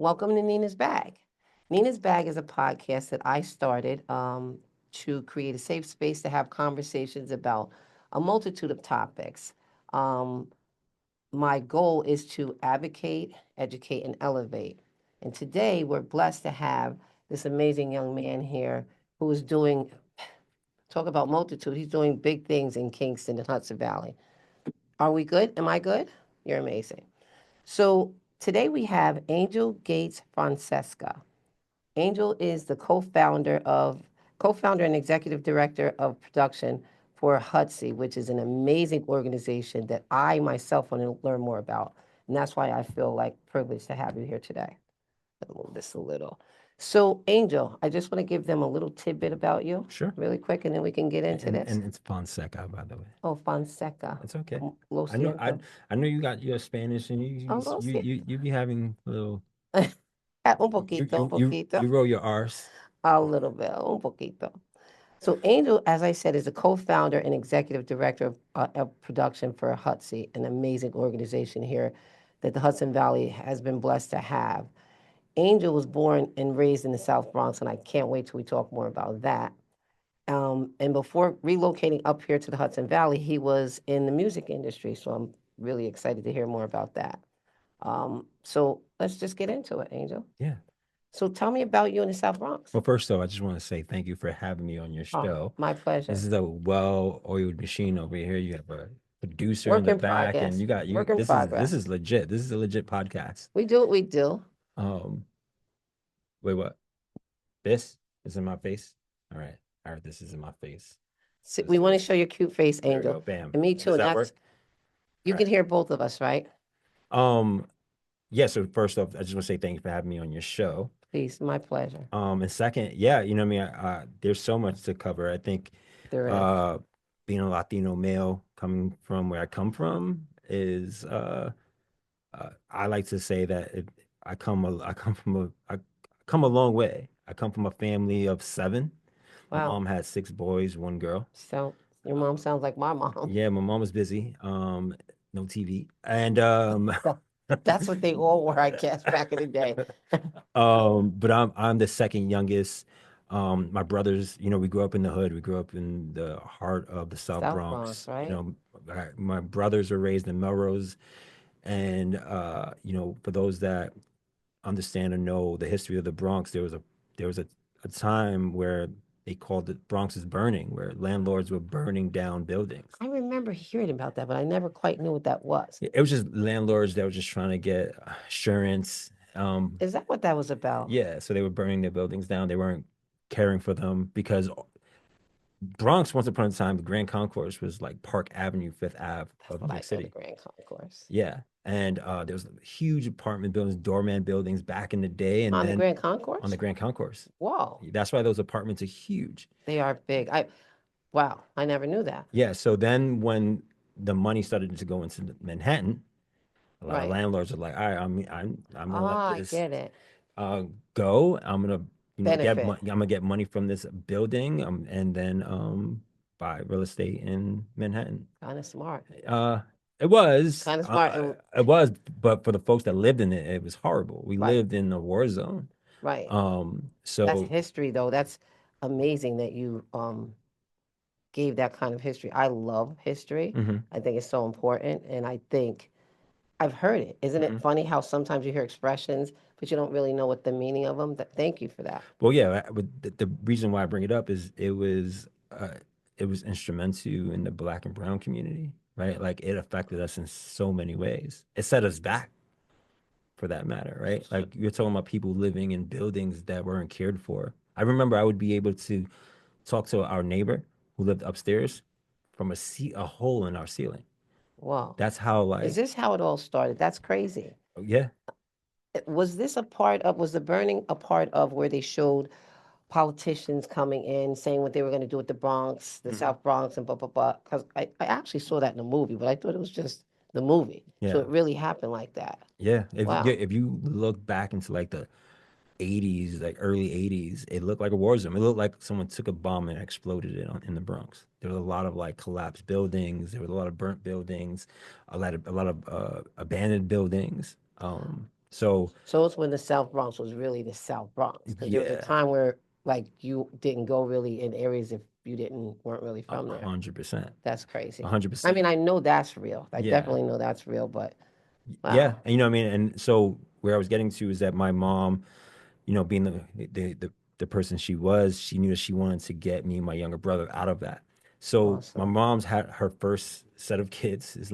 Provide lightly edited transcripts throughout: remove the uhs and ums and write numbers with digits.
Welcome to Nina's Bag. Nina's Bag is a podcast that I started to create a safe space to have conversations about a multitude of topics. Um, my goal is to advocate, educate, and elevate. And today we're blessed to have this amazing young man here who is doing, talk about multitude, he's doing big things in Kingston and Hudson Valley. Are we good? Am I good? You're amazing. So today we have Angel Gates Fonseca. Angel is the co-founder and executive director of production for Hudson, which is an amazing organization that I myself want to learn more about. And that's why I feel like privileged to have you here today. I'll move this a little. So, Angel, I just want to give them a little tidbit about you, Sure. really quick, and then we can get into this. And it's Fonseca, by the way. Oh, Fonseca. It's okay. Lo I know I siento. I know you got your Spanish and Oh, lo siento. you be having little Un you poquito, un you you poquito. you roll your R's. A little bit, un poquito. So Angel, as I said, is a co-founder and executive director of production for Hudson, an amazing organization here that the Hudson Valley has been blessed to have. Angel was born and raised in the South Bronx, and I can't wait till we talk more about that. And before relocating up here to the Hudson Valley, he was in the music industry, so I'm really excited to hear more about that. So let's just get into it, Angel. Yeah. So tell me about you in the South Bronx. Well, first though, I just want to say thank you for having me on your Oh, show. my pleasure. This is a well-oiled machine over here. You have a producer in Work the in back, and progress. you got you. Work in This progress. is legit. This is a legit podcast. We do what we do. Um, wait, what? This is in my face. All right, all right. This is in my face. So we This want to is show your cute face, there we Angel. go. Bam. And me too. Does And that that's, work? you All can right. hear both of us, right? Um, yeah, so first off, I just want to say thank you for having me on your show. Please, my pleasure. And second, yeah, you know, what I mean, there's so much to cover. I think, There is. uh, being a Latino male coming from where I come from is, I like to say that I come from I come a long way. I come from a family of seven. My Wow. mom had six boys, one girl. So your mom sounds like my mom. Yeah, my mom was busy. No TV, and That- That's what they all were, I guess, back in the day. But I'm the second youngest. My brothers, you know, we grew up in the hood. We grew up in the heart of the South South Bronx, Bronx. You right? know, my brothers were raised in Melrose, and you know, for those that understand or know the history of the Bronx, there was a time where they called it Bronx is burning, where landlords were burning down buildings. I remember hearing about that, but I never quite knew what that was. It was just landlords that were just trying to get insurance. Is that what that was about? Yeah, so they were burning their buildings down. They weren't caring for them because Bronx, once upon a time, the Grand Concourse was like Park Avenue, Fifth Ave That's of what New I York know, the City. Grand Concourse. Yeah, and there was huge apartment buildings, doorman buildings back in the day, and On the then Grand on the Concourse? Grand Concourse. Whoa, That's why those apartments are huge. they are big. Wow, I never knew that. Yeah, so then when the money started to go into Manhattan, a lot of Right. landlords are like, all right, I'm gonna let Ah, I this get it. go. I'm gonna, you know, Benefit. I'm gonna get money from this building, and then buy real estate in Manhattan. Kind of smart. Uh, Kind of smart. And it was, but for the folks that lived in it, it was horrible. We right, lived in a war zone. right. That's So history, though. That's amazing that you gave that kind of history. I love history. mhm, I think it's so important, and I think I've heard it. Isn't it mhm. funny how sometimes you hear expressions, but you don't really know what the meaning of them? Thank you for that. Well, yeah, the reason why I bring it up is it was instrumental in the Black and Brown community, right? Like it affected us in so many ways. It set us back, for that matter, right? Like you're talking about people living in buildings that weren't cared for. I remember I would be able to talk to our neighbor who lived upstairs from a hole in our ceiling. Wow. That's how Is like, this how it all started? That's crazy. yeah. Was this a part of, was the burning a part of where they showed politicians coming in saying what they were going to do with the Bronx, the Mhm. South Bronx, and blah, blah, blah? Because I actually saw that in the movie, but I thought it was just the movie. So Yeah. it really happened like that. Yeah. Wow. If you look back into like the 80s, like early 80s, it looked like a war zone. It looked like someone took a bomb and exploded it in the Bronx. There was a lot of like collapsed buildings. There was a lot of burnt buildings, a lot of abandoned buildings. So So it's when the South Bronx was really the South Bronx, because there was a yeah, time where like you didn't go really in areas if you didn't weren't really a from there. hundred percent, That's a crazy. hundred I percent. mean, I know that's real. I Yeah, definitely know that's real, but yeah, wow, and you know what I mean. And so where I was getting to is that my mom, you know, being the person she was, she knew that she wanted to get me and my younger brother out of that. So my awesome. mom's had her first set of kids, is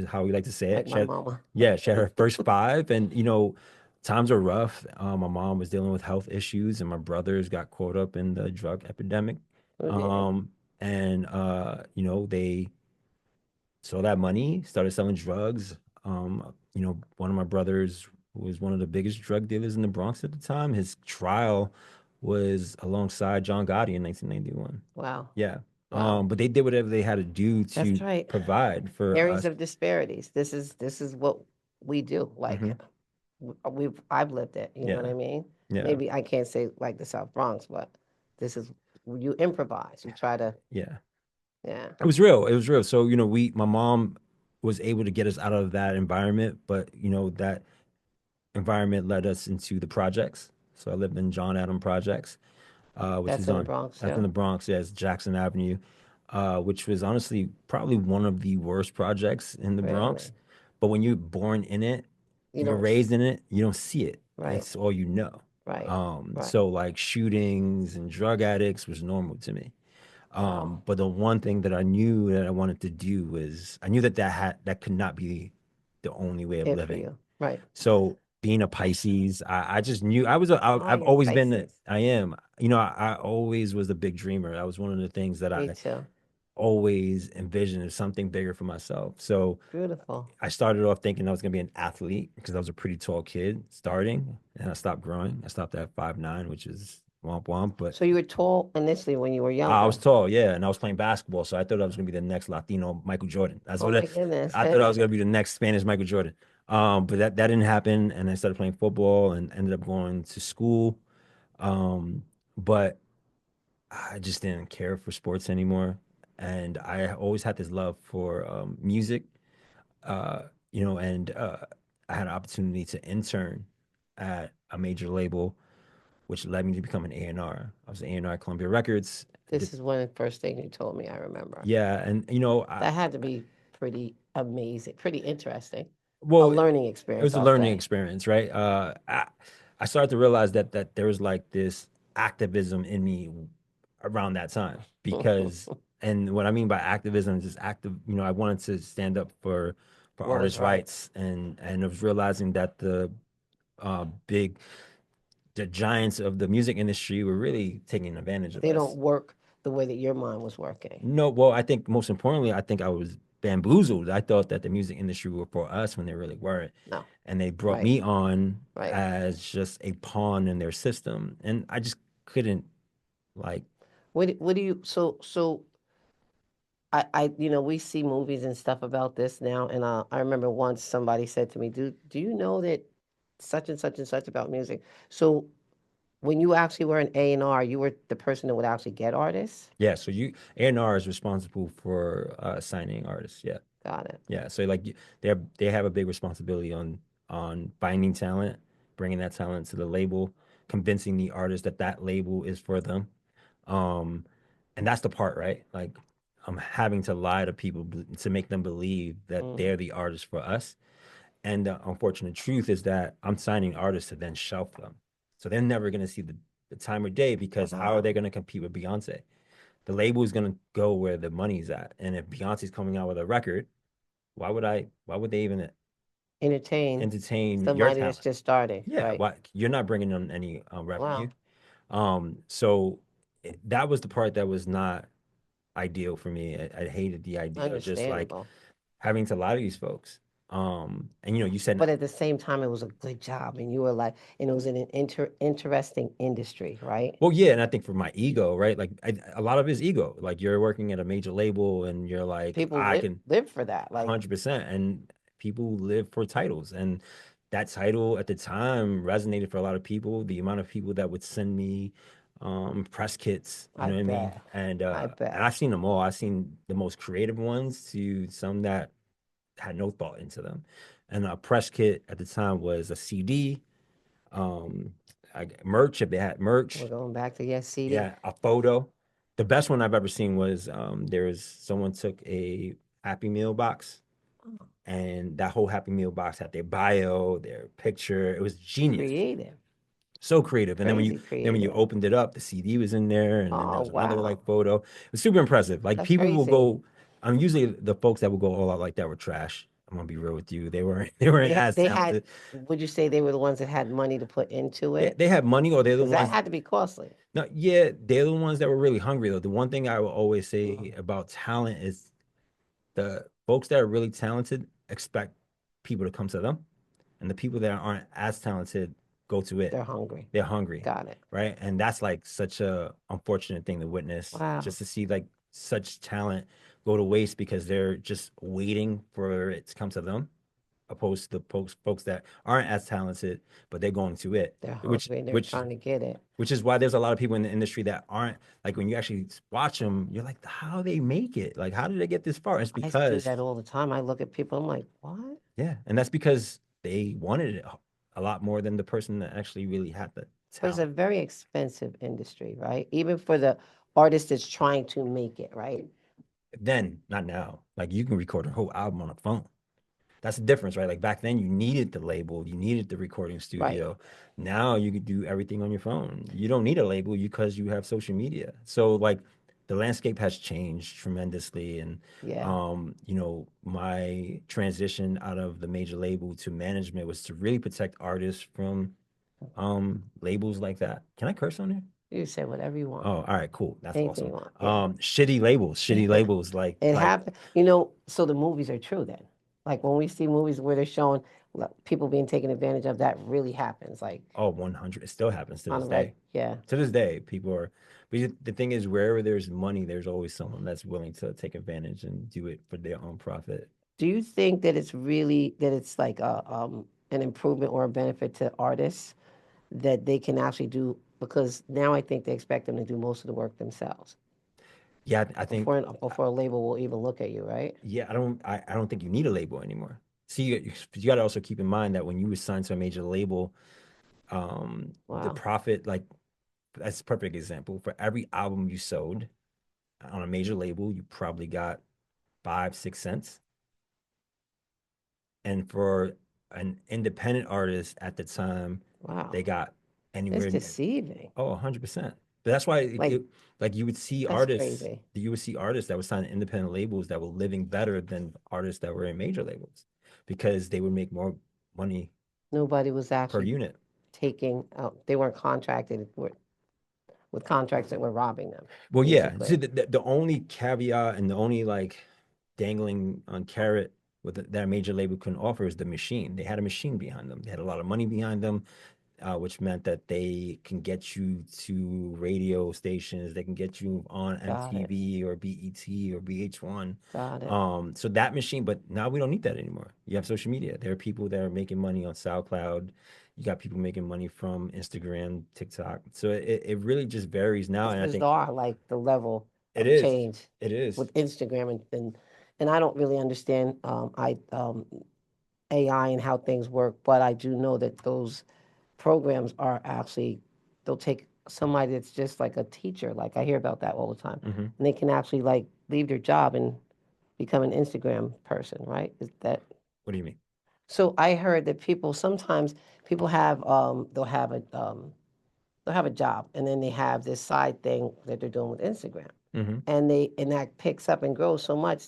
how we like to say Like it. my mama. Yeah, she had her first five, and you know, times were rough. My mom was dealing with health issues, and my brothers got caught up in the drug epidemic. Oh dear. Um, and you know, they saw that money, started selling drugs. You know, one of my brothers was one of the biggest drug dealers in the Bronx at the time. His trial was alongside John Gotti in 1991. Wow. Yeah. Wow. But they did whatever they had to do That's to right. provide for Areas us. of disparities. This is what we do. Like Hmm. I've lived it. You know what Yeah. I mean? Yeah. Maybe I can't say like the South Bronx, but this is you improvise. You try to Yeah. yeah. It was real. It was real. So, you know, my mom was able to get us out of that environment, but, you know, that environment led us into the projects. So I lived in John Adam Projects, which That's is in the on Bronx that's in too. the Bronx, yes, Jackson Avenue, which was honestly probably one of the worst projects in the Bronx. Really. But when you're born in it, You you're don't raised in it, you don't see it. right, It's all you know. right, right. So like shootings and drug addicts was normal to me. Wow. But the one thing that I knew that I wanted to do was I knew that that could not be the only way of It for living. you. Right. So being a Pisces, I just knew Oh, I've you're always been Pisces. I am, you know, I always was a big dreamer. That was one of the things that Me I too. always envisioned as something bigger for myself. So Beautiful. I started off thinking I was gonna be an athlete because I was a pretty tall kid starting, and I stopped growing. I stopped at 5'9", which is womp womp. But So you were tall initially when you were I was younger. tall, yeah, and I was playing basketball, so I thought I was gonna be the next Latino Michael Jordan. Oh my goodness. I thought I was gonna be the next Spanish Michael Jordan. But that didn't happen, and I started playing football and ended up going to school. Um, but I just didn't care for sports anymore, and I always had this love for music. You know, and I had an opportunity to intern at a major label, which led me to become an A&R. I was an A&R at Columbia Records. This is one of the first things you told me, I remember. Yeah, and you know, That had to be pretty amazing, pretty interesting. A well, learning it experience, was a I'll learning say. experience, right? I started to realize that there was like this activism in me around that time because, and what I mean by activism is just active. You know, I wanted to stand up for What was artists' right? rights, and I was realizing that big the giants of the music industry were really taking advantage of They don't us. work the way that your mind was working. No, well, I think most importantly, I think I was bamboozled. I thought that the music industry were for us when they really weren't. No. And they brought Right. me on Right. as just a pawn in their system. And I just couldn't like, What do you so we see movies and stuff about this now, and I remember once somebody said to me, do you know that such and such about music? So when you actually were an A&R, you were the person that would actually get artists? yeah, so A&R is responsible for signing artists. Yeah. Got it. Yeah. So like they have a big responsibility on finding talent, bringing that talent to the label, convincing the artist that that label is for them. Um, and that's the part, right? Like I'm having to lie to people to make them believe that Mm. they're the artist for us. And the unfortunate truth is that I'm signing artists to then shelf them. So they're never going to see the time of day because how are Wow. they going to compete with Beyonce? The label is going to go where the money's at. And if Beyonce's coming out with a record, why would they even Entertain entertain your somebody that's talent? just starting, Yeah, right? why you're not bringing in any revenue. Wow. So that was the part that was not ideal for me. I hated the idea of just like Understandable. having to lie to these folks. And you know, you said, But at the same time, it was a good job, and you were like, and it was in an interesting industry, right? well, yeah, and I think for my ego, right? Like a lot of his ego. Like you're working at a major label, and you're like, People I can live for that. Like 100%. And people live for titles. And that title at the time resonated for a lot of people. The amount of people that would send me press kits, you I know what I mean? bet, I And bet. I've seen them all. I've seen the most creative ones to some that had no thought into them. And a press kit at the time was a CD, um, merch if they had We're merch, going back to yes, CD. yeah, a photo. The best one I've ever seen was there was someone took a Happy Meal box, Oh, and that whole Happy Meal box had their bio, their picture. It was genius, creative, so creative. And crazy then when you creative. opened it up, the CD was in there, and then there Oh, was another wow. like photo. It was super impressive. Like That's people will crazy. go. I'm usually the folks that will go all out like that were trash. I'm gonna be real with you. They weren't as They had, talented. would you say they were the ones that had money to put into it? They have money, or they're the Because that ones. had to be costly. No, yeah, they're the ones that were really hungry though. The one thing I will always Mm, say about talent is the folks that are really talented expect people to come to them, and the people that aren't as talented go to it. they're hungry. They're hungry, Got it. right? And that's like such a unfortunate thing to witness, Wow. just to see like such talent go to waste because they're just waiting for it to come to them, opposed to the folks that aren't as talented, but they're going to it, They're which hungry and they're which trying to get it. which is why there's a lot of people in the industry that aren't like when you actually watch them, you're like, how do they make it? Like, how did they get this far? It's I do because, that all the time. I look at people, I'm like, what? yeah, and that's because they wanted it a lot more than the person that actually really had the But it's a talent. very expensive industry, right? Even for the artist that's trying to make it, right? Then, not now. Like, you can record a whole album on a phone. That's the difference, right? Like back then, you needed the label, you needed the recording Right. studio. Now you can do everything on your phone. You don't need a label because you have social media. So like the landscape has changed tremendously, and Yeah. my transition out of the major label to management was to really protect artists from labels like that. Can I curse on here? You say whatever you want, Oh, all right, cool. That's anything you awesome. want. Yeah. Shitty labels It like happened. So the movies are true then. Like when we see movies where they're showing people being taken advantage of, that really happens. Like 100. It still happens to on this a reg, day. yeah. To this day, people are. But the thing is, wherever there's money, there's always someone that's willing to take advantage and do it for their own profit. Do you think that it's really that it's like an improvement or a benefit to artists that they can actually do because now I think they expect them to do most of the work themselves Yeah, I think. before a label will even look at you, right? Yeah, I don't think you need a label anymore. See, you got to also keep in mind that when you were signed to a major label, the Wow. profit, like that's a perfect example. For every album you sold on a major label, you probably got 5, 6 cents. And for an independent artist at the time, Wow. they got It's anywhere. deceiving. Oh, 100%. But that's why Like like that's crazy. you would see artists that were signing independent labels that were living better than artists that were in major labels because they would make more money Nobody was per actually unit. taking they weren't contracted with contracts that were robbing them, Well, yeah. See, basically. the only caveat and the only like dangling on carrot that major label couldn't offer is the machine. They had a machine behind them. They had a lot of money behind them, which meant that they can get you to radio stations. They can get you on Got it. MTV or BET or VH1. Got it. So that machine, but now we don't need that anymore. You have social media. There are people that are making money on SoundCloud. You got people making money from Instagram, TikTok. So it really just varies now. It's And I think bizarre, like the level it of is. change It is. with Instagram and I don't really understand I AI and how things work, but I do know that those programs are actually they'll take somebody that's just like a teacher, like I hear about that all the time, Hmm. and they can actually like leave their job and become an Instagram person, right? Is that What do you mean? so? I heard that people sometimes people have they'll have a job and then they have this side thing that they're doing with Instagram, Hmm. and that picks up and grows so much,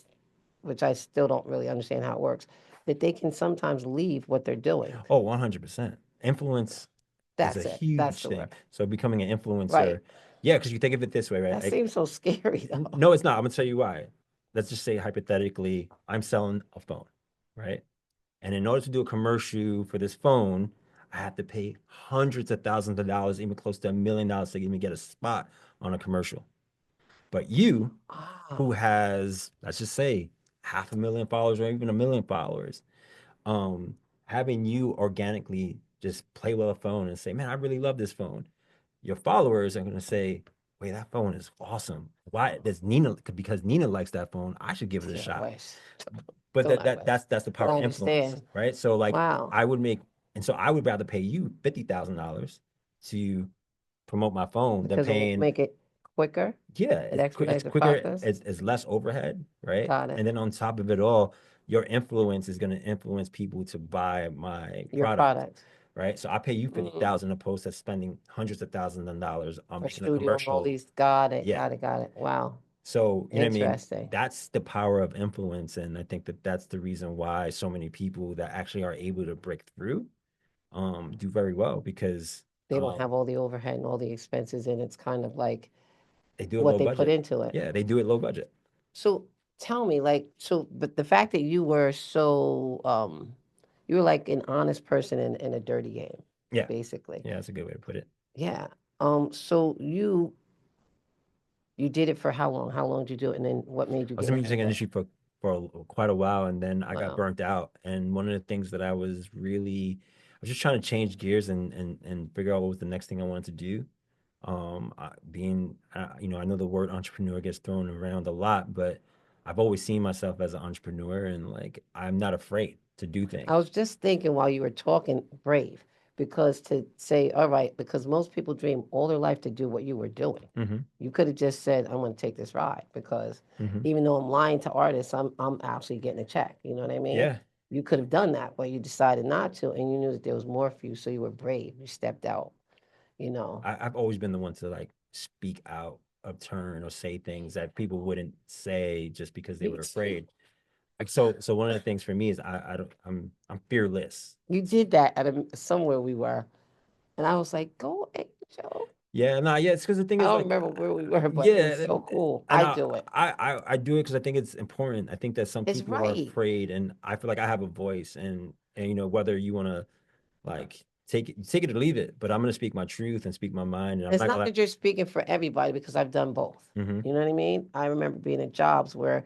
which I still don't really understand how it works, that they can sometimes leave what they're doing. Oh, 100%. Influence is a That's it. That's huge the thing. word. So becoming an influencer, Right. yeah, because you think of it this way, right? That seems so scary though. No, it's not. I'm gonna tell you why. Let's just say hypothetically, I'm selling a phone, right? And in order to do a commercial for this phone, I have to pay hundreds of thousands of dollars, even close to $1 million to even get a spot on a commercial. But you, who Ah, has, let's just say, 500,000 followers or even 1 million followers, um, having you organically just play with a phone and say, "Man, I really love this phone." Your followers are gonna say, "Wait, that phone is awesome. Why does Nina? Because Nina likes that phone. I should give it a yeah, shot." wish. but Still not good. that's the But power I of influence, understand. right? So like Wow. I would make, and so I would rather pay you $50,000 to promote my phone than Because it will paying. make it quicker. Yeah, It it's expedites the quicker, process. it's less overhead, right? Got it. And then on top of it all, your influence is going to influence people to buy my Your product, product. right? So I pay you Mm. 50,000 opposed to spending hundreds of thousands of dollars on For making a studio and all commercial. these. Got it. Yeah. Got it. Got it. Wow. So, you know what I mean? Interesting. That's the power of influence. And I think that that's the reason why so many people that actually are able to break through do very well because They don't have all the overhead and all the expenses, and it's kind of like they do it what low they put budget. into it. Yeah, they do it low budget. So tell me, like, so, but the fact that you were so, you were like an honest person in a dirty game, Yeah. basically. Yeah, that's a good way to put it. Yeah. So you did it for how long? How long did you do it? And then what made you I was get in the out music of it? industry for quite a while, and then I got Wow. burnt out. And one of the things that I was just trying to change gears and figure out what was the next thing I wanted to do. You know, I know the word entrepreneur gets thrown around a lot, but I've always seen myself as an entrepreneur, and like I'm not afraid to do I things. was just thinking while you were talking, brave, because to say, all right, because most people dream all their life to do what you were doing. Mm-hmm. You could have just said, I'm going to take this ride because Mm-hmm. even though I'm lying to artists, I'm actually getting a check. You know what I mean? Yeah, You could have done that, but you decided not to, and you knew that there was more for you, so you were brave. You stepped out, you know. I've always been the one to like speak out of turn or say things that people wouldn't say just because they Me were too. afraid. Like so one of the things for me is I don't I'm fearless. You did that at somewhere we were, and I was like, go, Angel. Yeah, nah, yeah, it's because the thing I is don't like remember where we were, but it was yeah, so cool. and I do it. I do it because I think it's important. I think that some It's people are right. afraid, and I feel like I have a voice, and you know whether you want to like take it or leave it, but I'm gonna speak my truth and speak my mind, and I'm It's not gonna not let. that you're speaking for everybody because I've done both. Mm-hmm. You know what I mean? I remember being in jobs where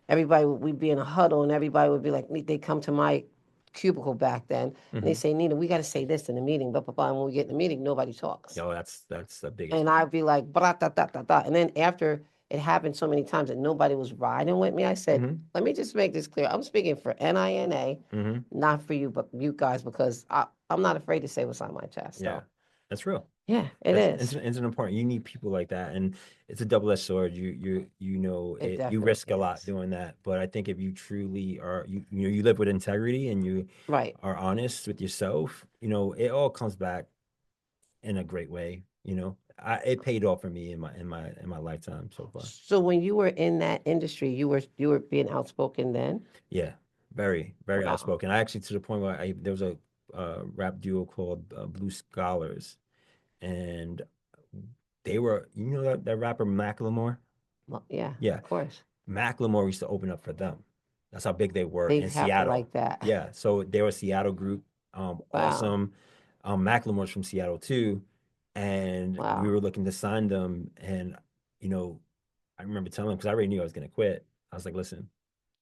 everybody we'd be in a huddle and everybody would be like, they come to my cubicle back then and they Mm-hmm. say, Nina, we got to say this in the meeting, blah, blah, blah. And when we get in the meeting, nobody talks. Yo, that's the biggest And one. I'd be like, blah, da, da, da, da. And then after it happened so many times that nobody was riding with me, I said, Mm-hmm. let me just make this clear. I'm speaking for NINA, Mm-hmm. not for you, but you guys, because I'm not afraid to say what's on my chest. Yeah, So, that's real. yeah, it That's is. it's an important. You need people like that, and it's a double edged sword. You know It you risk definitely a lot is. doing that, but I think if you truly are you know you live with integrity and you Right. are honest with yourself, you know it all comes back in a great way. You know, it paid off for me in my lifetime so far. So when you were in that industry, you were being outspoken then? Yeah, very Wow. outspoken. I actually to the point where there was a rap duo called Blue Scholars, and they were you know that rapper Macklemore. Well, yeah, Yeah, of course. Macklemore used to open up for them. That's how big they were They in have to Seattle. like that. Yeah, so they were a Seattle group, Wow. awesome. Macklemore's from Seattle too, and we Wow. were looking to sign them. And you know, I remember telling them because I already knew I was gonna quit. I was like, "Listen,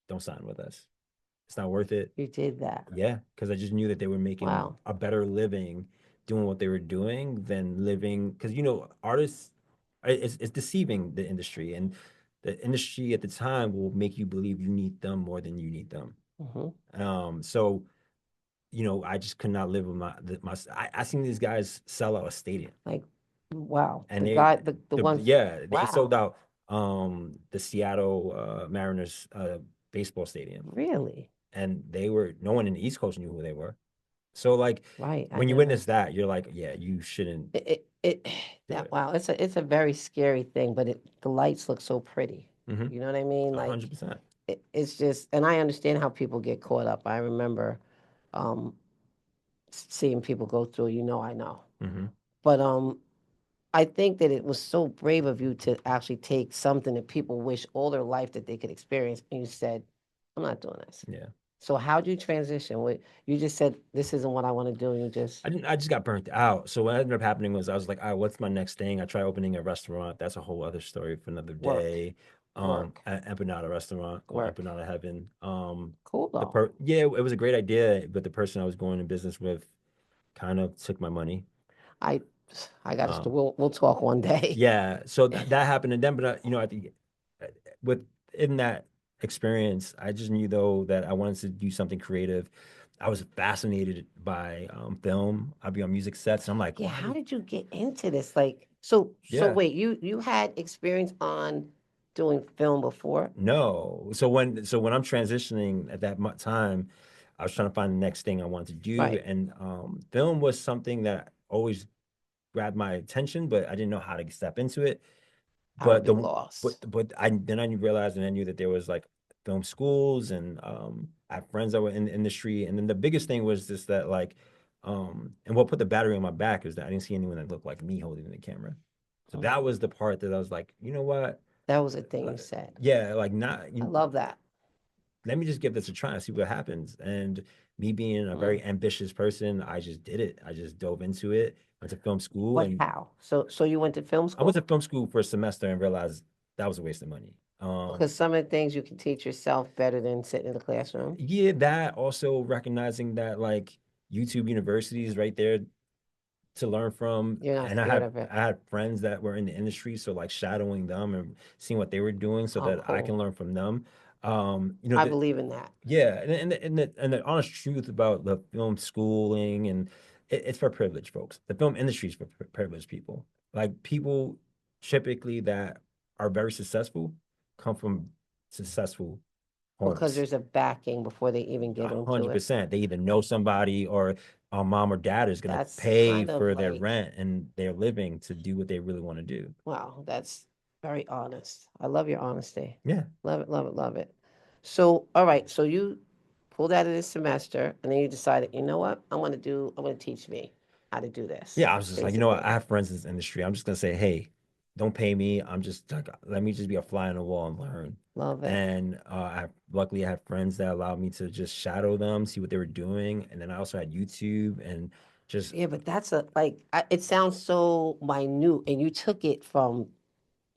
don't sign with us. It's not worth it." You did that. Yeah, because I just knew that they were making Wow. a better living doing what they were doing than living. Because you know, artists, it's deceiving the industry, and the industry at the time will make you believe you need them more than you need them. Hmm. So you know, I just could not live with I seen these guys sell out a stadium, Like, wow. and The guy, the ones, yeah they sold wow. out the Seattle Mariners baseball stadium, Really? and they were no one in the East Coast knew who they were. So like Right. I when you never. witness that, you're like, yeah, you shouldn't It do that it. wow. It's a very scary thing, but the lights look so pretty. Mm-hmm. You know what I mean? Like 100%. it's just, and I understand how people get caught up. I remember um, seeing people go through. I know. Mm-hmm. But I think that it was so brave of you to actually take something that people wish all their life that they could experience, and you said, "I'm not doing this." Yeah. So how would you transition? What you just said, "This isn't what I want to do," and you just I just got burnt out. So what ended up happening was I was like, all right, what's my next thing? I tried opening a restaurant. That's a whole other story for another work, day. work, An empanada restaurant called work. Empanada Heaven. Cool though. Yeah, it was a great idea, but the person I was going in business with kind of took my money. I I got to. Um, We'll talk one day. yeah, so that happened, and then, but you know, I think with in that experience. I just knew though that I wanted to do something creative. I was fascinated by film. I'd be on music sets, and I'm like, Yeah, why how did did you get into this? Like, so yeah. wait, you had experience on doing film before, No. So when I'm transitioning at that time, I was trying to find the next thing I wanted to do, right? and film was something that always grabbed my attention, but I didn't know how to step into it. I would But be the lost. but I then I realized and I knew that there was like film schools, and I had friends that were in the industry, and then the biggest thing was just that like and what put the battery on my back is that I didn't see anyone that looked like me holding the camera. So Mm. that was the part that I was like, you know what? That was a thing you Like, said. yeah, like not I you, love that. let me just give this a try and see what happens. And me being a Mm. very ambitious person, I just did it. I just dove into it, went to film school, But and how? So you went to film I went school? to film school for a semester and realized that was a waste of money. Because some of the things you can teach yourself better than sitting in the classroom. Yeah, that also recognizing that like YouTube University is right there to learn from, You're not and scared of it. I had friends that were in the industry, so like shadowing them and seeing what they were doing so Oh, that I can cool. learn from them. I believe in that. Yeah, and the honest truth about the film schooling, and it's for privileged folks. The film industry is for privileged people. Like people typically that are very successful come from successful Because homes. there's a backing before they even A get into hundred it. percent. They either know somebody or mom or dad is gonna That's pay kind of for their like, rent and their living to do what they really want to do. wow, that's very honest. I love your honesty. Yeah. Love it, love it, love it. So, all right, so you pulled out of this semester and then you decided, you know what? I'm gonna teach me how to do this, Yeah, I was just like, you know what? basically. I have friends in this industry. I'm just gonna say, hey, don't pay me. I'm just like, let me just be a fly on the wall and learn. Love it. And luckily I had friends that allowed me to just shadow them, see what they were doing, and then I also had YouTube and just Yeah, but that's a like it sounds so minute and you took it from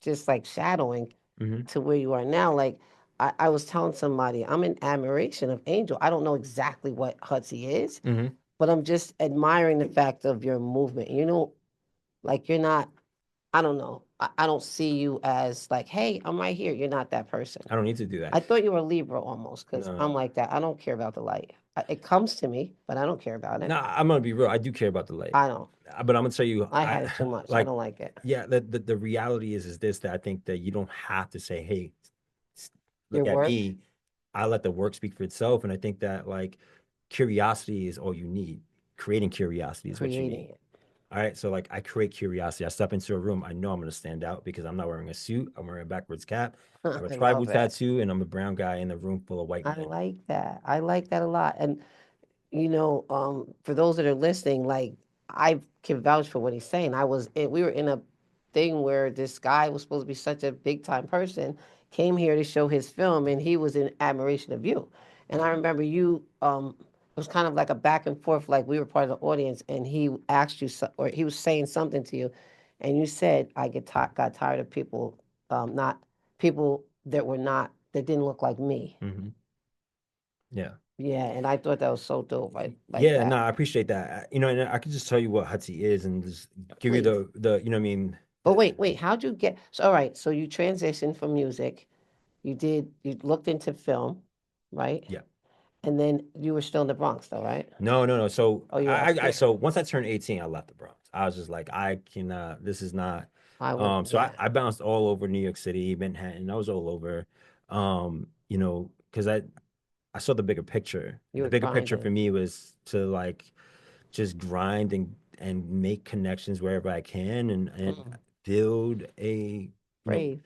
just like shadowing hmm to where you are now. Like I was telling somebody, I'm in admiration of Angel. I don't know exactly what Hutsy is, hmm but I'm just admiring the fact of your movement. You know, like you're not, I don't know. I don't see you as like, hey, I'm right here. You're not that person. I don't need to do that. I thought you were a Libra almost because I'm No, like that. I don't care about the light. It comes to me, but I don't care about it. no, I'm gonna be real. I do care about the light, I don't. but I'm gonna tell you, I I had it too much. I like, don't like it. yeah. The reality is this that I think that you don't have to say, hey, Your look at work, me. I let the work speak for itself, and I think that like curiosity is all you need. Creating curiosity is what you creating need. it. All right, so like I create curiosity. I step into a room, I know I'm gonna stand out because I'm not wearing a suit. I'm wearing a backwards cap. I have a I tribal love it. tattoo, and I'm a brown guy in a room full of white I men. like that. I like that a lot. And for those that are listening, like I can vouch for what he's saying. We were in a thing where this guy was supposed to be such a big time person, came here to show his film, and he was in admiration of you. And I remember it was kind of like a back and forth, like we were part of the audience, and he asked you, or he was saying something to you, and you said, got tired of people, not people that didn't look like me. hmm Yeah. Yeah, and I thought that was so dope. I like Yeah, no, that. I appreciate that. You know, and I could just tell you what Hutzy is and just give you Please. you know what I mean? But The, wait, how'd you get so all right, so you transitioned from music, you looked into film, right? yeah. And then you were still in the Bronx though, right? No, no, no. So Oh, you were upstate. so once I turned 18, I left the Bronx. I was just like, I cannot, this is not I would, so yeah. I bounced all over New York City, Manhattan. I was all over. You know, because I saw the bigger picture. You The were bigger picture grinding. for me was to like just grind and make connections wherever I can and Mm, build a you know brave.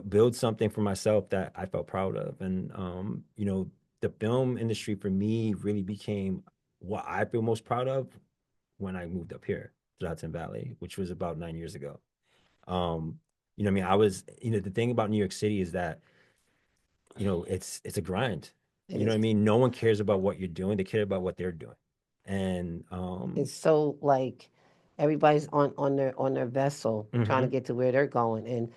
build something for myself that I felt proud of. And you know, the film industry for me really became what I feel most proud of when I moved up here to Hudson Valley, which was about 9 years ago. Um, you know, what I mean, I was, you know, the thing about New York City is that, you know, it's a grind. It You know what is I mean? No one cares about what you're doing; they care about what they're doing. And it's so like everybody's on their vessel trying to mhm, get to where they're going. And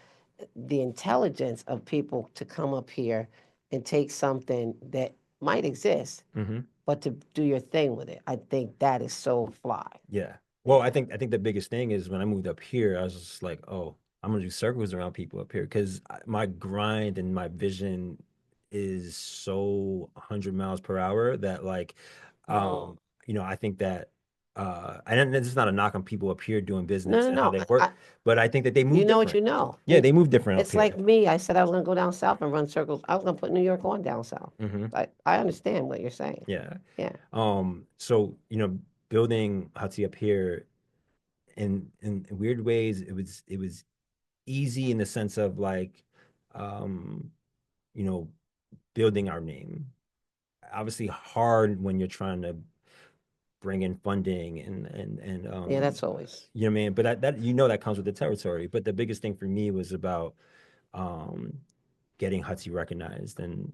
the intelligence of people to come up here and take something that might exist, mhm. but to do your thing with it. I think that is so fly. Yeah. Well, Yeah. I think the biggest thing is when I moved up here, I was just like, oh, I'm gonna do circles around people up here because my grind and my vision is so 100 miles per hour that like, Oh, um, I think that, and this is not a knock on people up here doing no, business no, and how no. they work, but I think that they You move know what different. you know. Yeah, they move different up It's like here. me. I said I was going to go down south and run circles. I was going to put New York on down south. Hmm. I understand what you're saying. Yeah. Yeah. So, building Hutzy up here in weird ways, it was easy in the sense of like, um, you know, building our name. Obviously hard when you're trying to bring in funding and Yeah, that's always. you know what I mean? But that comes with the territory. But the biggest thing for me was about um getting Hutzy recognized and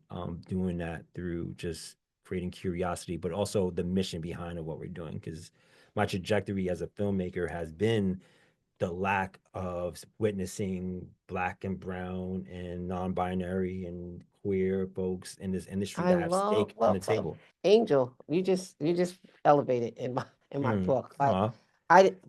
doing that through just creating curiosity, but also the mission behind of what we're doing. Because my trajectory as a filmmaker has been the lack of witnessing black and brown and non-binary and queer folks in this industry I that have love stake on the well, table. Angel. You just elevated in my Mm. book. Aw.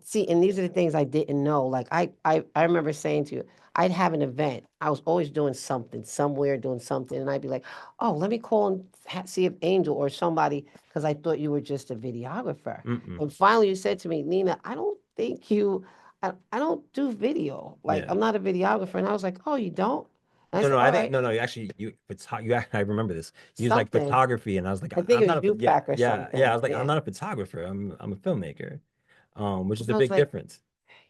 See, and these are the things I didn't know. Like I remember saying to you, I'd have an event. I was always doing something, somewhere doing something, and I'd be like, "Oh, let me call and see if Angel or somebody," because I thought you were just a videographer. Mm-mm. And finally, you said to me, "Nina, I don't think you, I don't do video. Like Yeah. I'm not a videographer." And I was like, "Oh, you don't?" And I No, said, no, I "All think right, no, no. Actually, I remember this. You was like something." photography, and I was like, I think I'm it not was a yeah, UPAC or yeah, yeah. I something. was like, I'm Yeah. not a photographer. I'm a filmmaker, which is And a I was big like, difference.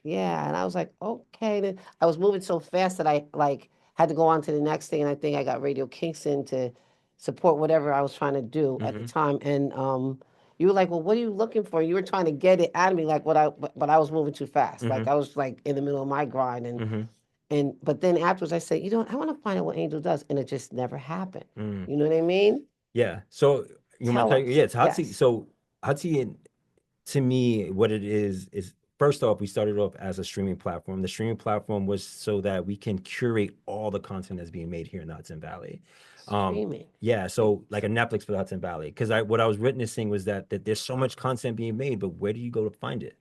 yeah, and I was like, okay. Then I was moving so fast that I like had to go on to the next thing, and I think I got Radio Kingston to support whatever I was trying to do at the Hmm. time. And you were like, well, what are you looking for? You were trying to get it out of me, like but I was moving too fast. Like Hmm. I was like in the middle of my grind, Hmm. and but then afterwards I said, I want to find out what Angel does, and it just never happened. Mm. You know what I mean? Yeah. So you want Tell to tell you? us. Yeah, it's Hutzy. Yes, So Hutzy, to me, what it is first off, we started off as a streaming platform. The streaming platform was so that we can curate all the content that's being made here in the Hudson Valley. Um, streaming. yeah, so like a Netflix for the Hudson Valley. Because what I was witnessing was that there's so much content being made, but where do you go to find it?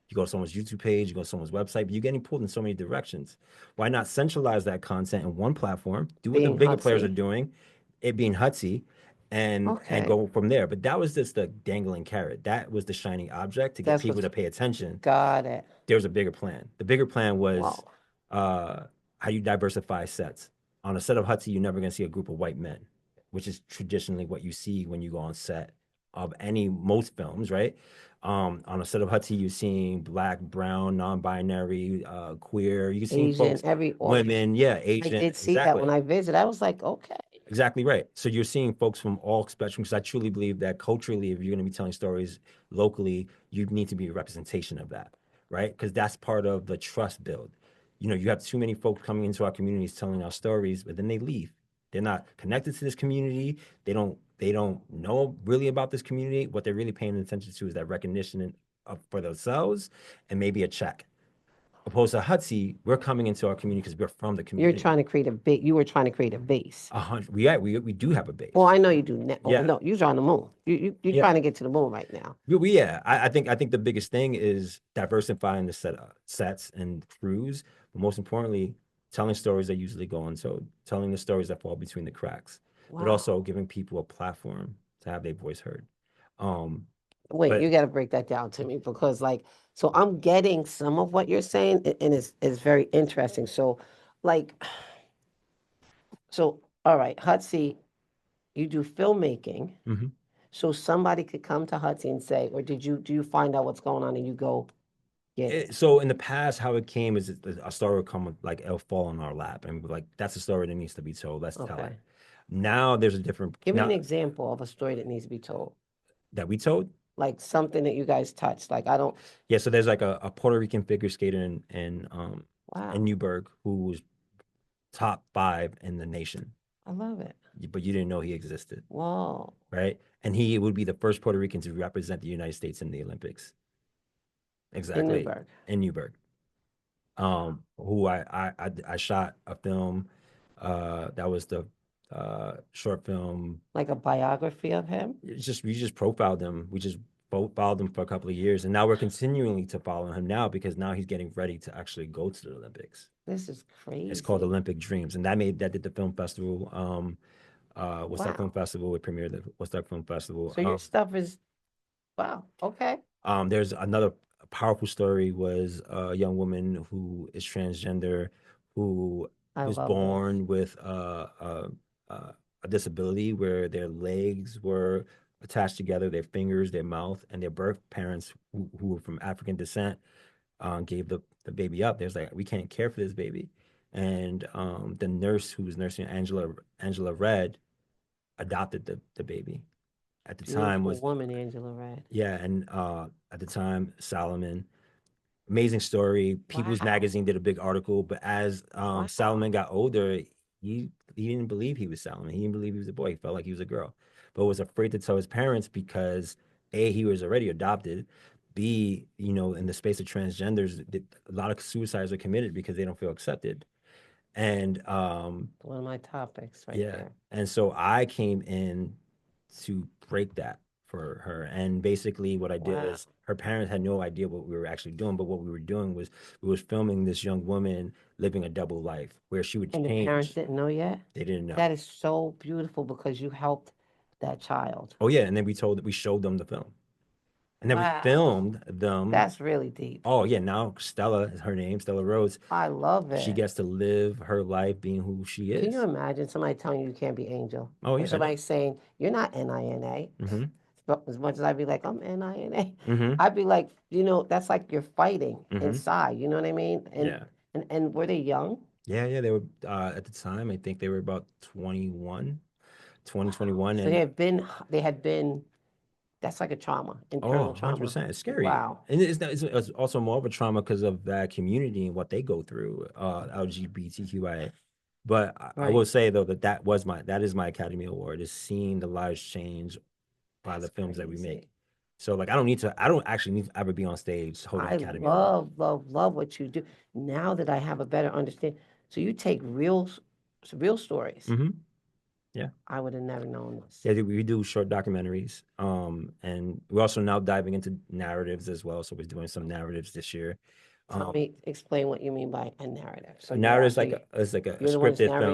You go to someone's YouTube page, you go to someone's website, but you're getting pulled in so many directions. Why not centralize that content in one platform? Do what the Being bigger players are Hutsy. doing, it being Hutsy, and Okay, go from there. But that was just the dangling carrot. That was the shining object to get that's people what's to pay attention. got it. There's a bigger plan. The bigger plan was Wow. uh, how you diversify sets. On a set of Hutzy, you're never going to see a group of white men, which is traditionally what you see when you go on set of most films, right? On a set of Hutzy, you're seeing black, brown, non-binary, queer. You're seeing Asian, folks, every all women, yeah, I Asian, did see that when exactly. I visited. I was like, okay, Exactly right. So you're seeing folks from all spectrums. Because I truly believe that culturally, if you're going to be telling stories locally, you need to be a representation of that, right? Because that's part of the trust build. You have too many folks coming into our communities telling our stories, but then they leave. They're not connected to this community. They don't know really about this community. What they're really paying attention to is that recognition for themselves and maybe a check. Opposed to Hutzy, we're coming into our community because we're from the you're community. trying to create a base. You were trying to create a base. 100. We do have a Well, base. I know you do now. Oh Yeah. no, you're on the moon. You're Yeah. trying to get to the moon right now. Yeah. I think the biggest thing is diversifying the sets and crews, but most importantly, telling stories that usually go untold, telling the stories that fall between the cracks, but Wow. also giving people a platform to have their voice heard. Um, Wait, but you got to break that down to me because, like, so I'm getting some of what you're saying, and it's very interesting. So, like, so all right, Hutsy, you do filmmaking. mhm. So somebody could come to Hutsy and say, or do you find out what's going on and you go get it? So in the past, how it came is a story would come with, like, it'll fall on our lap, and we're like, that's a story that needs to be told. Let's tell it. Okay. Now there's a different Give me an now example of a story that needs to be told, that we told. like something that you guys touched. Like I don't. Yeah, so there's like a Puerto Rican figure skater in Wow, Newburgh who was top 5 in the nation, I love it. but you didn't know he existed, Whoa, right? And he would be the first Puerto Rican to represent the United States in the Olympics. in Exactly. Newburgh, In Newburgh. Who I shot a film, that was the short film. like a biography of him. It's just we just profiled him. We just followed him for a couple of years, and now we're continuing to follow him now because now he's getting ready to actually go to the Olympics. This is It's called crazy. Olympic Dreams, and that did the film festival. Woodstock Film Wow. Festival. It premiered at Woodstock Film Festival. So your stuff is wow. Okay. There's another powerful story was a young woman who is transgender, who I was love those. born with a disability where their legs were attached together, their fingers, their mouth, and their birth parents, who were from African descent, gave the baby up. There's like, we can't care for this baby. And the nurse who was nursing Angela Red adopted the baby. At the time Beautiful was woman, Angela Red. yeah, and at the time Solomon, amazing story. People's Wow. Magazine did a big article, but as Wow. Solomon got older, he didn't believe he was Solomon. He didn't believe he was a boy. He felt like he was a girl, but was afraid to tell his parents because A, he was already adopted. B, in the space of transgenders, a lot of suicides are committed because they don't feel accepted. And One of my topics right yeah. there. And so I came in to break that for her. And basically what I did Wow. is her parents had no idea what we were actually doing, but what we were doing was we was filming this young woman living a double life where she would And the parents change. didn't know yet? They didn't know. That is so beautiful because you helped that child. Oh yeah, and then we showed them the film. And then we Wow. filmed them. That's really deep. Oh yeah, now Stella is her name, Stella Rhodes. I love She it. gets to live her life being who she Can you is. imagine somebody telling you you can't be Angel? Oh Or yeah, I know. somebody saying, you're not NINA? Mm-hmm. But as much as I'd be like, I'm NINA, Mm-hmm. I'd be like, that's like you're fighting Mm-hmm. inside. You know what I mean? And Yeah. and, and were they young? Yeah, yeah, they were at the time, I think they were about 21, Wow. 2021, So and they had been, that's like a trauma, oh, internal trauma. 100%. It's scary. Wow. And it's also more of a trauma because of that community and what they go through, LGBTQIA. But I will Right. say though that is my Academy Award, is seeing the lives change by the That's films that we make. crazy. So like I don't actually need to ever be on stage holding I Academy Award. love, love, love what you do. Now that I have a better understanding. So you take real stories. Hmm. Yeah. I would have never known this. Yeah, we do short documentaries. And we're also now diving into narratives as well. So we're doing some narratives this year. Tell Um, me, explain what you mean by a narrative. So a you're narrative actually, is like a you're the one that's scripted narrating.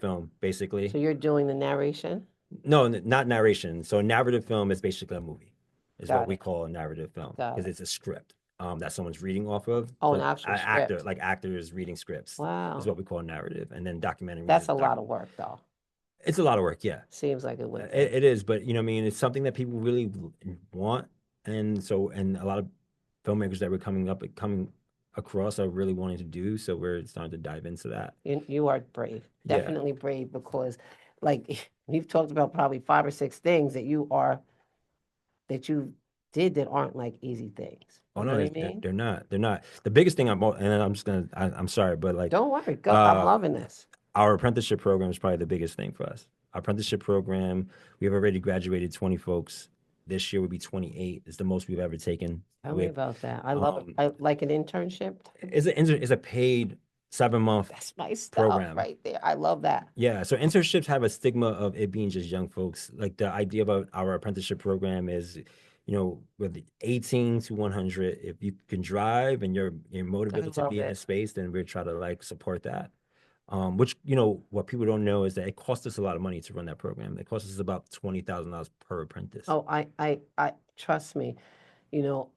film, Got it. basically. So you're doing the narration. No, not narration. So a narrative film is basically a movie, is what Got we it. call a narrative film Got because it. it's a script that someone's reading off of. Oh, an So actual actor, script. like actors reading scripts, is Wow. what we call a narrative, and then documentaries That's is a lot of work, though. it's a lot of work, yeah. Seems like it would be. It is, but what I mean, it's something that people really want, and a lot of filmmakers that we're coming across are really wanting to do. So we're starting to dive into that. You are brave. Yeah. Definitely brave because, like, we've talked about probably five or six things that you did that aren't like easy things. Oh You know no, what I mean? they're not. They're not. The biggest thing and I'm just gonna. I'm sorry, but like, Don't worry. Go. I'm uh, loving this. our apprenticeship program is probably the biggest thing for us. Our apprenticeship program, we have already graduated 20 folks. This year would be 28. It's the most we've ever taken. Tell me With about that. I love it. um, I like an internship type of thing. it's a paid 7 month That's my stuff program. right there. I love that. Yeah, so internships have a stigma of it being just young folks. Like the idea about our apprenticeship program is, with 18 to 100, if you can drive and you're I motivated to love be in a it. space, then we try to like support that. Which what people don't know is that it costs us a lot of money to run that program. It costs us about $20,000 per apprentice. Oh, I trust me. You know,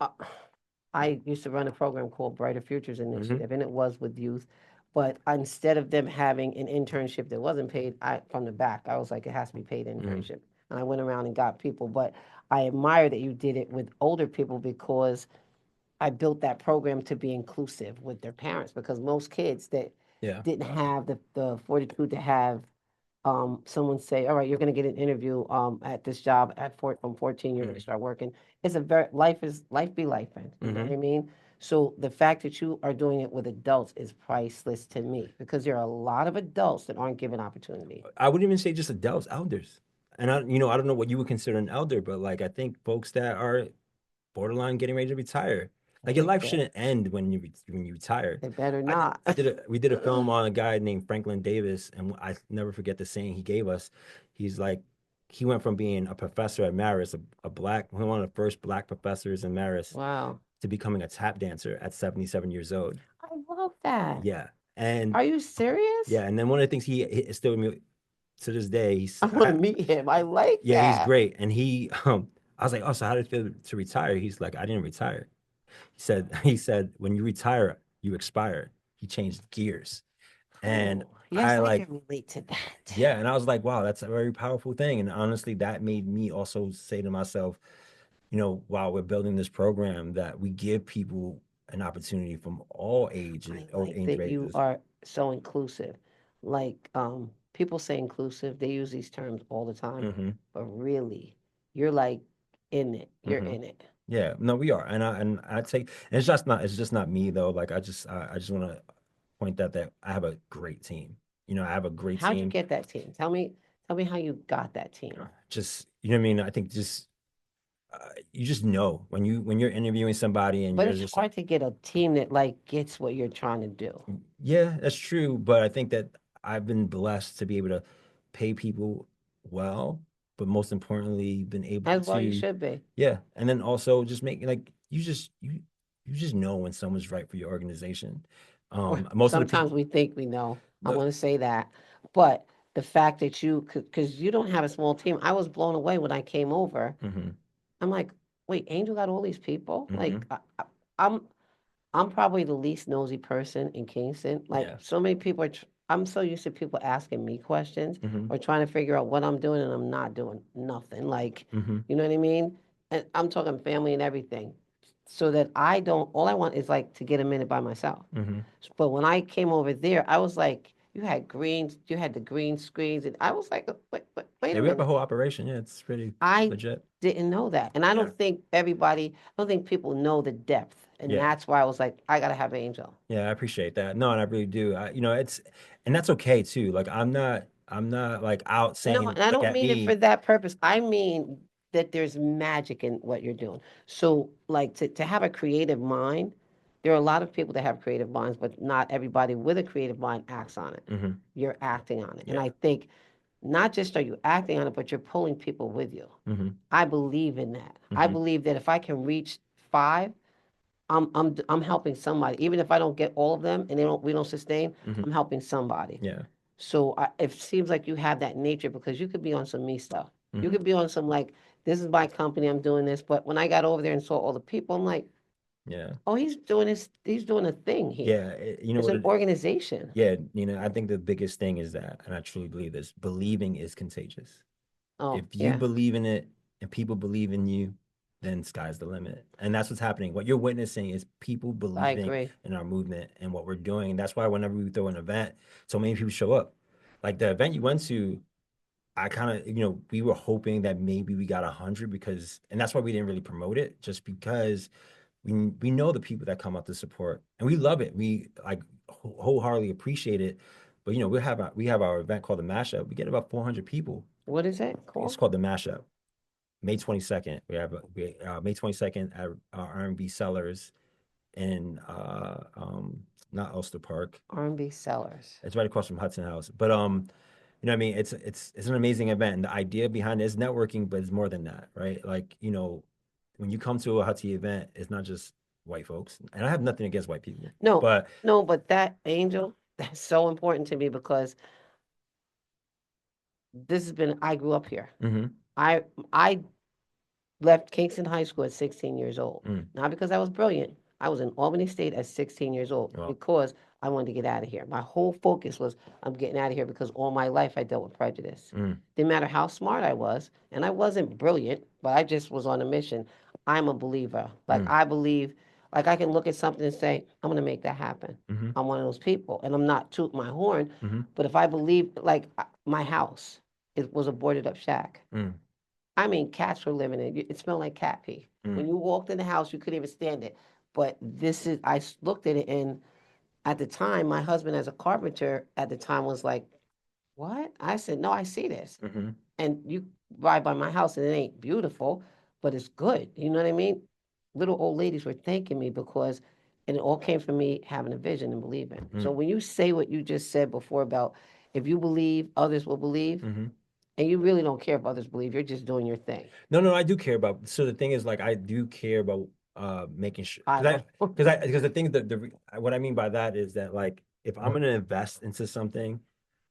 I used to run a program called Brighter Futures Hmm. Initiative, and it was with youth. But instead of them having an internship that wasn't paid, from the back, I was like, it has to be paid Hmm. internship. And I went around and got people. But I admire that you did it with older people because I built that program to be inclusive with their parents because most kids that Yeah. didn't have the fortitude to have someone say, all right, you're going to get an interview at this job from 14, you're going to Hmm. start working. It's a life be life, and you know what Hmm. I mean? So the fact that you are doing it with adults is priceless to me because there are a lot of adults that aren't given opportunity. I wouldn't even say just adults, elders. And I don't know what you would consider an elder, but like I think folks that are borderline getting ready to retire. I Like your think life that shouldn't end when you retire. they better I did not. I did a we did a film on a guy named Franklin Davis, and I never forget the saying he gave us. He's like he went from being a professor at Marist, one of the first black professors in Marist, Wow. to becoming a tap dancer at 77 years old. I love that. Yeah, and Are you serious? yeah, and then one of the things he instilled in me. to this day, I want to meet him. I like yeah, he's that. great. And I was like, oh, so how did it feel to retire? He's like, I didn't retire. He said, when you retire, you expire. He changed gears. And Oh, yes, I I like, can relate to that. yeah, and I was like, wow, that's a very powerful thing. And honestly, that made me also say to myself, while we're building this program, that we give people an opportunity from all ages, I all like age that you ranges. are so inclusive. Like, people say inclusive, they use these terms all the time, Hmm. but really, you're like in it. You're Hmm. in it. Yeah, no, we are, and I take, and it's just not me though. Like I just want to point that I have a great team. I have a great How'd you team. get that team? Tell me how you got that team. Just what I mean. I think just you just know when you're interviewing somebody and But you're it's just like, hard to get a team that like gets what you're trying to do. yeah, that's true. But I think that I've been blessed to be able to pay people well, but most importantly, been able As well, you to, should be. yeah, and then also just make like you just know when someone's right for your organization. Or Most of the sometimes people, we think we know. I the, want to say that, but the fact that because you don't have a small team, I was blown away when I came over. hmm I'm like, wait, Angel got all these people. hmm I'm I'm probably the least nosy person in Kingston. Like yeah, so many people I'm so used to people asking me questions hmm or trying to figure out what I'm doing and I'm not doing nothing. Like, hmm you know what I mean? And I'm talking family and everything. So that I don't, all I want is like to get a minute by myself. hmm But when I came over there, I was like, you had the green screens, and I was like, wait yeah, a we have a minute. whole operation. Yeah, it's pretty I legit. didn't know that. And I Yeah, don't think everybody, I don't think people know the depth. And yeah. that's why I was like, I gotta have Angel. Yeah, I appreciate that. No, and I really do. And that's okay too. Like I'm not like out No, saying, and I look don't at mean it for me. that purpose. I mean that there's magic in what you're doing. So, like to have a creative mind, there are a lot of people that have creative minds, but not everybody with a creative mind acts on it. Hmm. You're acting on it. And Yeah. I think not just are you acting on it, but you're pulling people with you. Hmm. I believe in that. I Hmm. believe that if I can reach five, I'm helping somebody. Even if I don't get all of them and we don't sustain, Hmm. I'm helping somebody. Yeah. So it seems like you have that nature because you could be on some me stuff. You Hmm. could be on some like, this is my company, I'm doing this. But when I got over there and saw all the people, I'm like, Yeah. oh, he's doing a thing here. Yeah. You know It's what an organization. yeah, I think the biggest thing is that, and I truly believe this, believing is contagious. Oh, If you yeah, believe in it and people believe in you, then sky's the limit. And that's what's happening. What you're witnessing is people I believing agree. in our movement and what we're doing. And that's why whenever we throw an event, so many people show up. Like the event you went to, I kind of, we were hoping that maybe we got 100 because, and that's why we didn't really promote it, just because we know the people that come out to support and we love it. We like wholeheartedly appreciate it. But we have our event called the Mashup. We get about 400 people. What is it It's called? called the Mashup. May 22nd. May 22nd at R&B Cellars in not Ulster Park. R&B Sellers. It's right across from Hudson House. But what I mean? It's an amazing event. And the idea behind it is networking, but it's more than that, right? Like, when you come to a Hutty event, it's not just white folks. And I have nothing against white people. No, But no, but that Angel, that's so important to me because this has been, I grew up here. mm-hmm, I I left Kingston High School at 16 years old. mm, Not because I was brilliant. I was in Albany State at 16 years old well, because I wanted to get out of here. My whole focus was I'm getting out of here because all my life I dealt with prejudice. mm, Didn't matter how smart I was, and I wasn't brilliant, but I just was on a mission. I'm a believer. Like mm, I believe, like I can look at something and say, I'm gonna make that happen. mm-hmm, I'm one of those people, and I'm not toot my horn, mm-hmm, but if I believe, like my house, it was a boarded up shack. mm, I mean, cats were living in it. It smelled like cat pee. mm, When you walked in the house, you couldn't even stand it. But I looked at it, and at the time, my husband, as a carpenter, at the time was like, what? I said, no, I see this. mm-hmm. And you ride by my house, and it ain't beautiful, but it's good. You know what I mean? Little old ladies were thanking me because, and it all came from me having a vision and believing. So Mm, when you say what you just said before about if you believe, others will believe, mm-hmm. and you really don't care if others believe, you're just doing your thing. No, no, I do care about. So the thing is, like, I do care about making sure I don't. because the thing that what I mean by that is that like if I'm gonna invest into something,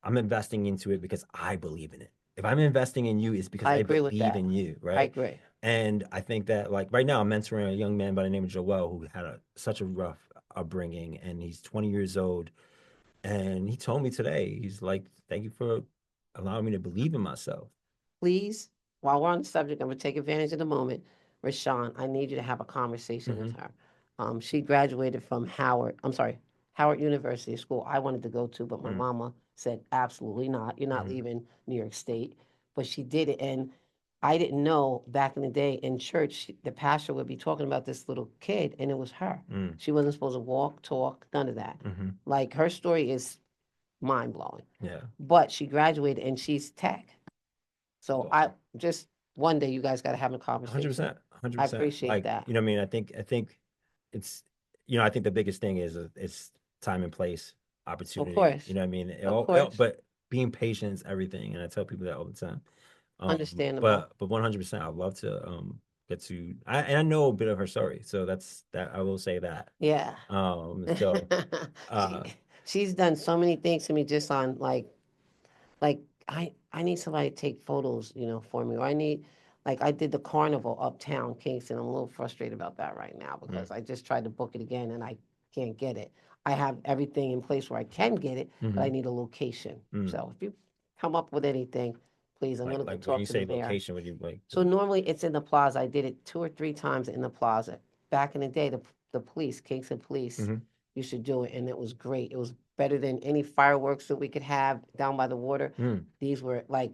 I'm investing into it because I believe in it. If I'm investing in you, it's because I I agree with believe that. in you, I right? agree. And I think that like right now, I'm mentoring a young man by the name of Joel who had such a rough upbringing, and he's 20 years old. And he told me today, he's like, "Thank you for allowing me to believe in myself." Please, while we're on the subject, I'm going to take advantage of the moment. Rashawn, I need you to have a conversation with Mm-hmm. her. She graduated from Howard, I'm sorry, Howard University School I wanted to go to, but my mama said, absolutely not. You're not Mm-hmm. leaving New York State. But she did it. And I didn't know back in the day in church, the pastor would be talking about this little kid, and it was her. Mm-hmm. She wasn't supposed to walk, talk, none of that. Mm-hmm. Like her story is mind blowing. Yeah, But she graduated and she's tech. that's So I awesome. just one day you guys got to have a 100%, conversation. I 100%. appreciate Like, that. you know, what I mean, I think it's, I think the biggest thing is it's time and place, Of opportunity. You course, know, what I mean, of course, but being patient is everything, and I tell people that all the time. understandable. But 100%, I'd love to get to. And I know a bit of her story, so that I will say that. Yeah, So she uh, she's done so many things to me just on like I need somebody to take photos, for me. Or I need like I did the carnival uptown Kingston. I'm a little frustrated about that right now mm, because I just tried to book it again and I can't get it. I have everything in place where I can get it, but I mhm, need a location. mm. So if you come up with anything, please, I'm gonna go Like when talk you to the say mayor. location, would you like? So normally it's in the plaza. I did it 2 or 3 times in the plaza. Back in the day, the police, Kingston Police, Mm-hmm. used to do it, and it was great. It was better than any fireworks that we could have down by the water. Mm. These were like,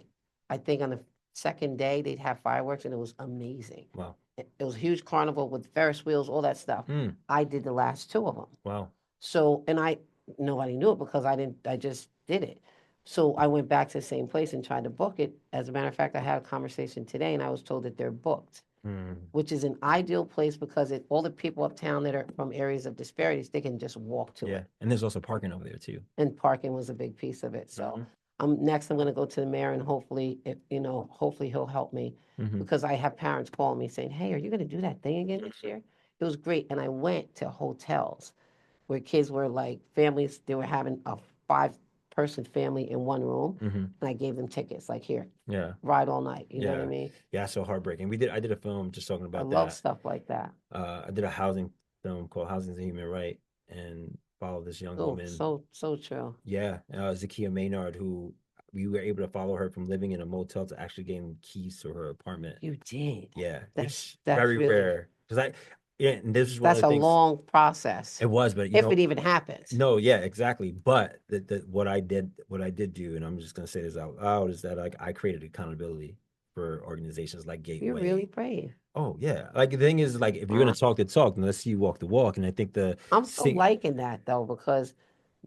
I think on the second day they'd have fireworks, and it was amazing. Wow. It was a huge carnival with Ferris wheels, all that stuff. Mm. I did the last two of them. Wow. So, and nobody knew it because I just did it. So I went back to the same place and tried to book it. As a matter of fact, I had a conversation today and I was told that they're booked, Mm. which is an ideal place because all the people uptown that are from areas of disparities, they can just walk to Yeah, it. and there's also parking over there too. And parking was a big piece of it. So Mm-hmm. next I'm going to go to the mayor and hopefully, if, hopefully he'll help me Mm-hmm. because I have parents calling me saying, hey, are you going to do that thing again this year? It was great. And I went to hotels where kids were like families, they were having a 5-person family in one room, Mm-hmm. and I gave them tickets, like, here, Yeah. ride all night. You know what I Yeah. mean? Yeah. So heartbreaking. I did a film just talking I about love that. stuff like that. I did a housing film called Housing is a Human Right, and followed this young Oh, woman. so true. Yeah, Zakia Maynard, who we were able to follow her from living in a motel to actually getting keys to her apartment. You did. Yeah, That's which that's very really rare. Because yeah, and this is one of that's the a things long process, it was, but if it even happens. no, yeah, exactly. But what I did do, and I'm just gonna say this out loud, is that like I created accountability for organizations like You're really Gateway. brave. Oh yeah, like the thing is, like if you're gonna Uh, talk the talk, then let's see you walk the walk. And I think the I'm so sing, liking that though because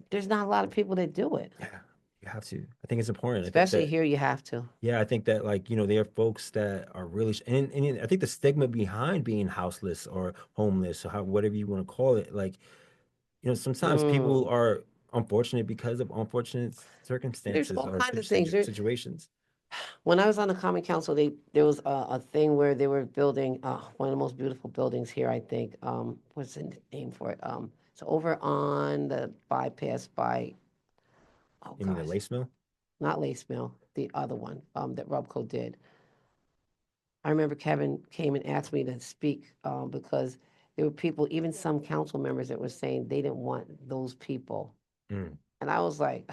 there's not a lot of people that do it, yeah, you have to. I think it's important. I think especially that here. You have to. yeah, I think that like there are folks that are really, and I think the stigma behind being houseless or homeless or whatever you want to call it, like sometimes people Mm. are unfortunate because of unfortunate There's circumstances all or kinds of things. situations. When I was on the Common Council, there was a thing where they were building one of the most beautiful buildings here. I think what's the name for it? So over on the bypass by oh You mean the gosh, lace mill? not Lace Mill, the other one that Rubco did. I remember Kevin came and asked me to speak because there were people, even some council members, that were saying they didn't want those people, Mm, and I was like,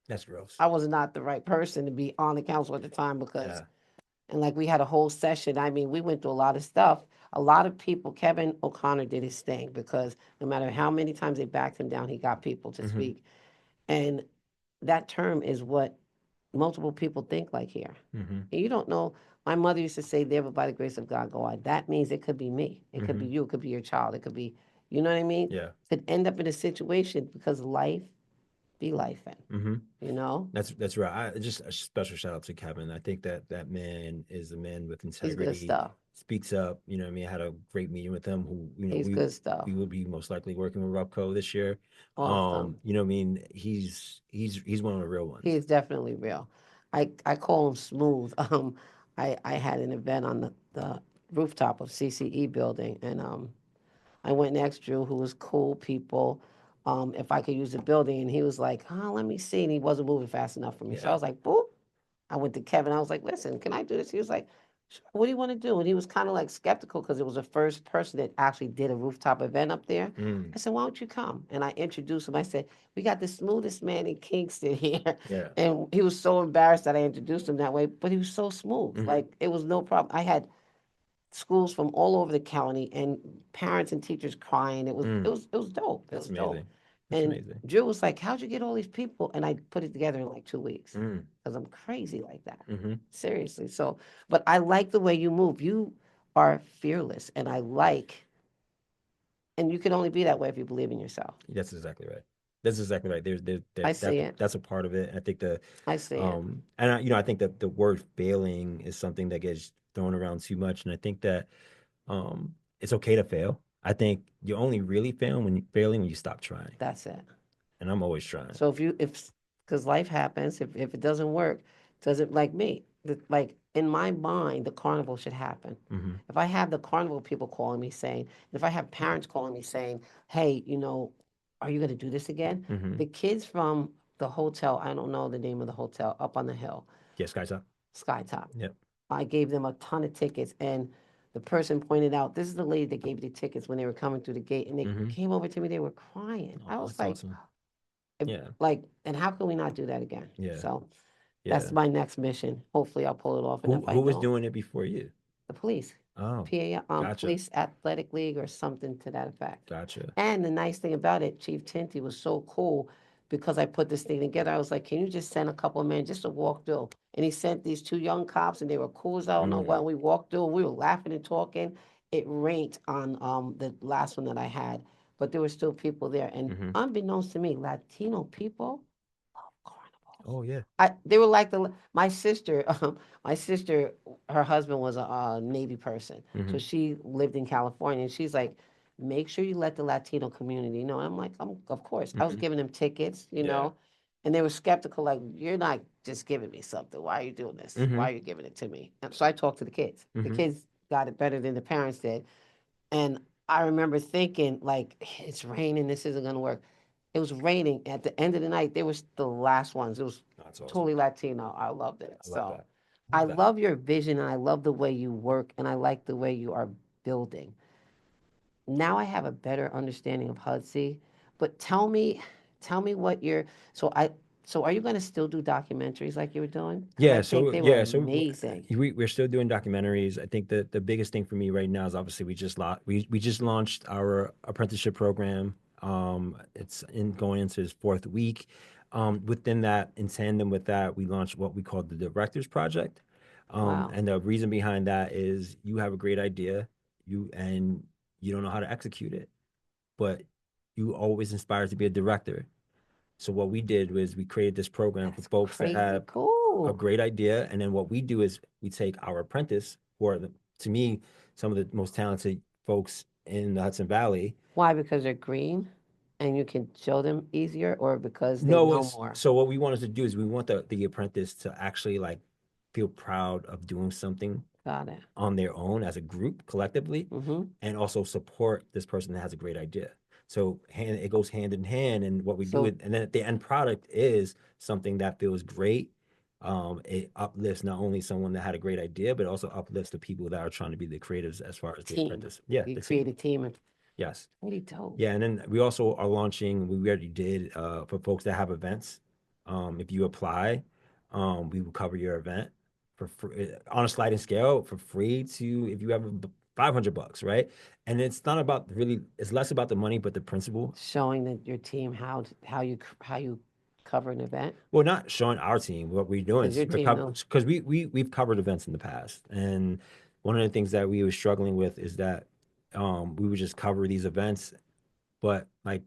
that's gross. I was not the right person to be on the council at the time because Yeah. and like we had a whole session. I mean, we went through a lot of stuff. A lot of people, Kevin O'Connor did his thing because no matter how many times they backed him down, he got people to Hmm. speak. And that term is what multiple people think like here. Hmm. And you don't know. My mother used to say, never by the grace of God go I. That means it could be me. It could be Hmm. you. It could be your child. It could be, you know what I mean? Yeah. Could end up in a situation because life be life Hmm. you know? That's right. Just a special shout out to Kevin. I think that that man is a man with He's good integrity, stuff. speaks up. You know, what I mean, I had a great meeting with him. Who He's good stuff. we will be most likely working with Rupco this year. Awesome. You know, what I mean, he's one of the real He ones. is definitely real. I call him smooth. I had an event on the rooftop of CCE building, and I went and asked Drew, who was cool people. if I could use the building. And he was like, oh, let me see. And he wasn't moving fast enough for me. So I Yeah. was like, boop. I went to Kevin. I was like, listen, can I do this? He was like, sure, what do you want to do? And he was kind of like skeptical because it was the first person that actually did a rooftop event up there. Mm. I said, why don't you come? And I introduced him. I said, we got the smoothest man in Kingston here. Yeah. And he was so embarrassed that I introduced him that way, but he was so smooth. Hmm. Like it was no problem. I had schools from all over the county and parents and teachers crying. Mm. It was dope. It That's was dope. amazing. That's And amazing. Drew was like, how'd you get all these people? And I put it together in like 2 weeks Mm. because I'm crazy like that. Hmm. Seriously. So, but I like the way you move. You are fearless, and I like, and you can only be that way if you believe in yourself. That's exactly right. That's exactly right. I see it. That's a part of it. I think the I see it. and I, you know, I think that the word failing is something that gets thrown around too much, and I think that it's okay to fail. I think you only really failing when you stop trying, That's it. and I'm always trying. So if because life happens, if it doesn't work, doesn't like me. Like in my mind, the carnival should happen. Hmm. If I have the carnival people calling me saying, if I have parents calling me saying, hey, are you going to do this again? Hmm. The kids from the hotel, I don't know the name of the hotel, up on the hill, Yes, guys up. Skytop. Yep. I gave them a ton of tickets, and the person pointed out, this is the lady that gave me the tickets when they were coming through the gate, and they Hmm. came over to me, they were crying. I Oh, was that's like, awesome. Yeah. like, and how can we not do that again? Yeah. So that's Yeah. my next mission. Hopefully, I'll pull it off. And if I Who was don't, doing it before you? the police, Oh, gotcha. police athletic league or something to that effect. Gotcha. And the nice thing about it, Chief Tinty was so cool because I put this thing together. I was like, can you just send a couple of men just to walk through? And he sent these two young cops, and they were cool as I don't know what. Mm. And we walked through, and we were laughing and talking. It ranked on the last one that I had, but there were still people there. And Hmm. unbeknownst to me, Latino people love carnivals. Oh yeah. They were like my sister. My sister, her husband was a Navy person, so Hmm. she lived in California. And she's like, make sure you let the Latino community know. And I'm like, of course. I was Hmm. giving them tickets, Yeah. and they were skeptical, like, you're not just giving me something. Why are you doing this? Why Hmm. are you giving it to me? And so I talked to the kids. The Hmm. kids got it better than the parents did. And I remember thinking, like, it's raining, this isn't gonna work. It was raining. At the end of the night, they were the last ones. It was That's awesome. totally Latino. I loved it. I love So that. I I love that. love your vision, and I love the way you work, and I like the way you are building. Now I have a better understanding of Hudsey. But tell me what you're so are you gonna still do documentaries like you were doing? Because I think they were amazing. We're still doing documentaries. I think that the biggest thing for me right now is obviously we just launched our apprenticeship program. It's in going into its fourth week. Within that, in tandem with that, we launched what we call the Directors Project. Wow. And the reason behind that is you have a great idea, and you don't know how to execute it, but you always inspired to be a director. So what we did was we created this program for That's folks that crazy have a cool. great idea, and then what we do is we take our apprentice, who are to me some of the most talented folks in the Hudson Valley. Why? Because they're green and you can show them easier, or because they No, know it's more? so what we wanted to do is we want the apprentice to actually like feel proud of doing something Got it. on their own as a group collectively, Mm-hmm. and also support this person that has a great idea. So it goes hand in hand, and what we do So it, and then the end product is something that feels great. It uplifts not only someone that had a great idea, but also uplifts the people that are trying to be the creatives as far as the team. apprentice. Yeah, You the create team. a team and Yes. pretty dope. Yeah, and then we also are launching. We already did for folks that have events. If you apply, we will cover your event for free, on a sliding scale for free to if you have $500, right? And it's not about really. It's less about the money, but the principle. Showing that your team how you cover an event Well, not showing our team what we're doing because is your we're team knows. because we've covered events in the past, and one of the things that we were struggling with is that we would just cover these events, but like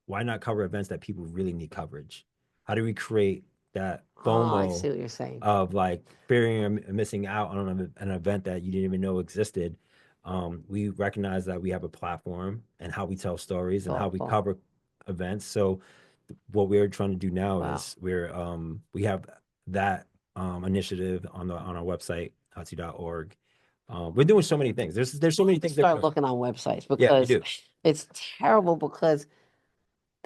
why not cover events that people really need coverage? How do we create that Oh, I FOMO see what you're saying. of like fearing or missing out on an event that you didn't even know existed? We recognize that we have a platform and how we tell stories and how we Thoughtful. cover events. So what we're trying to do now Wow. is we have that initiative on our website, hotzy.org. We're doing so many things. There's so many things that Start looking on websites yeah, we because do. it's terrible because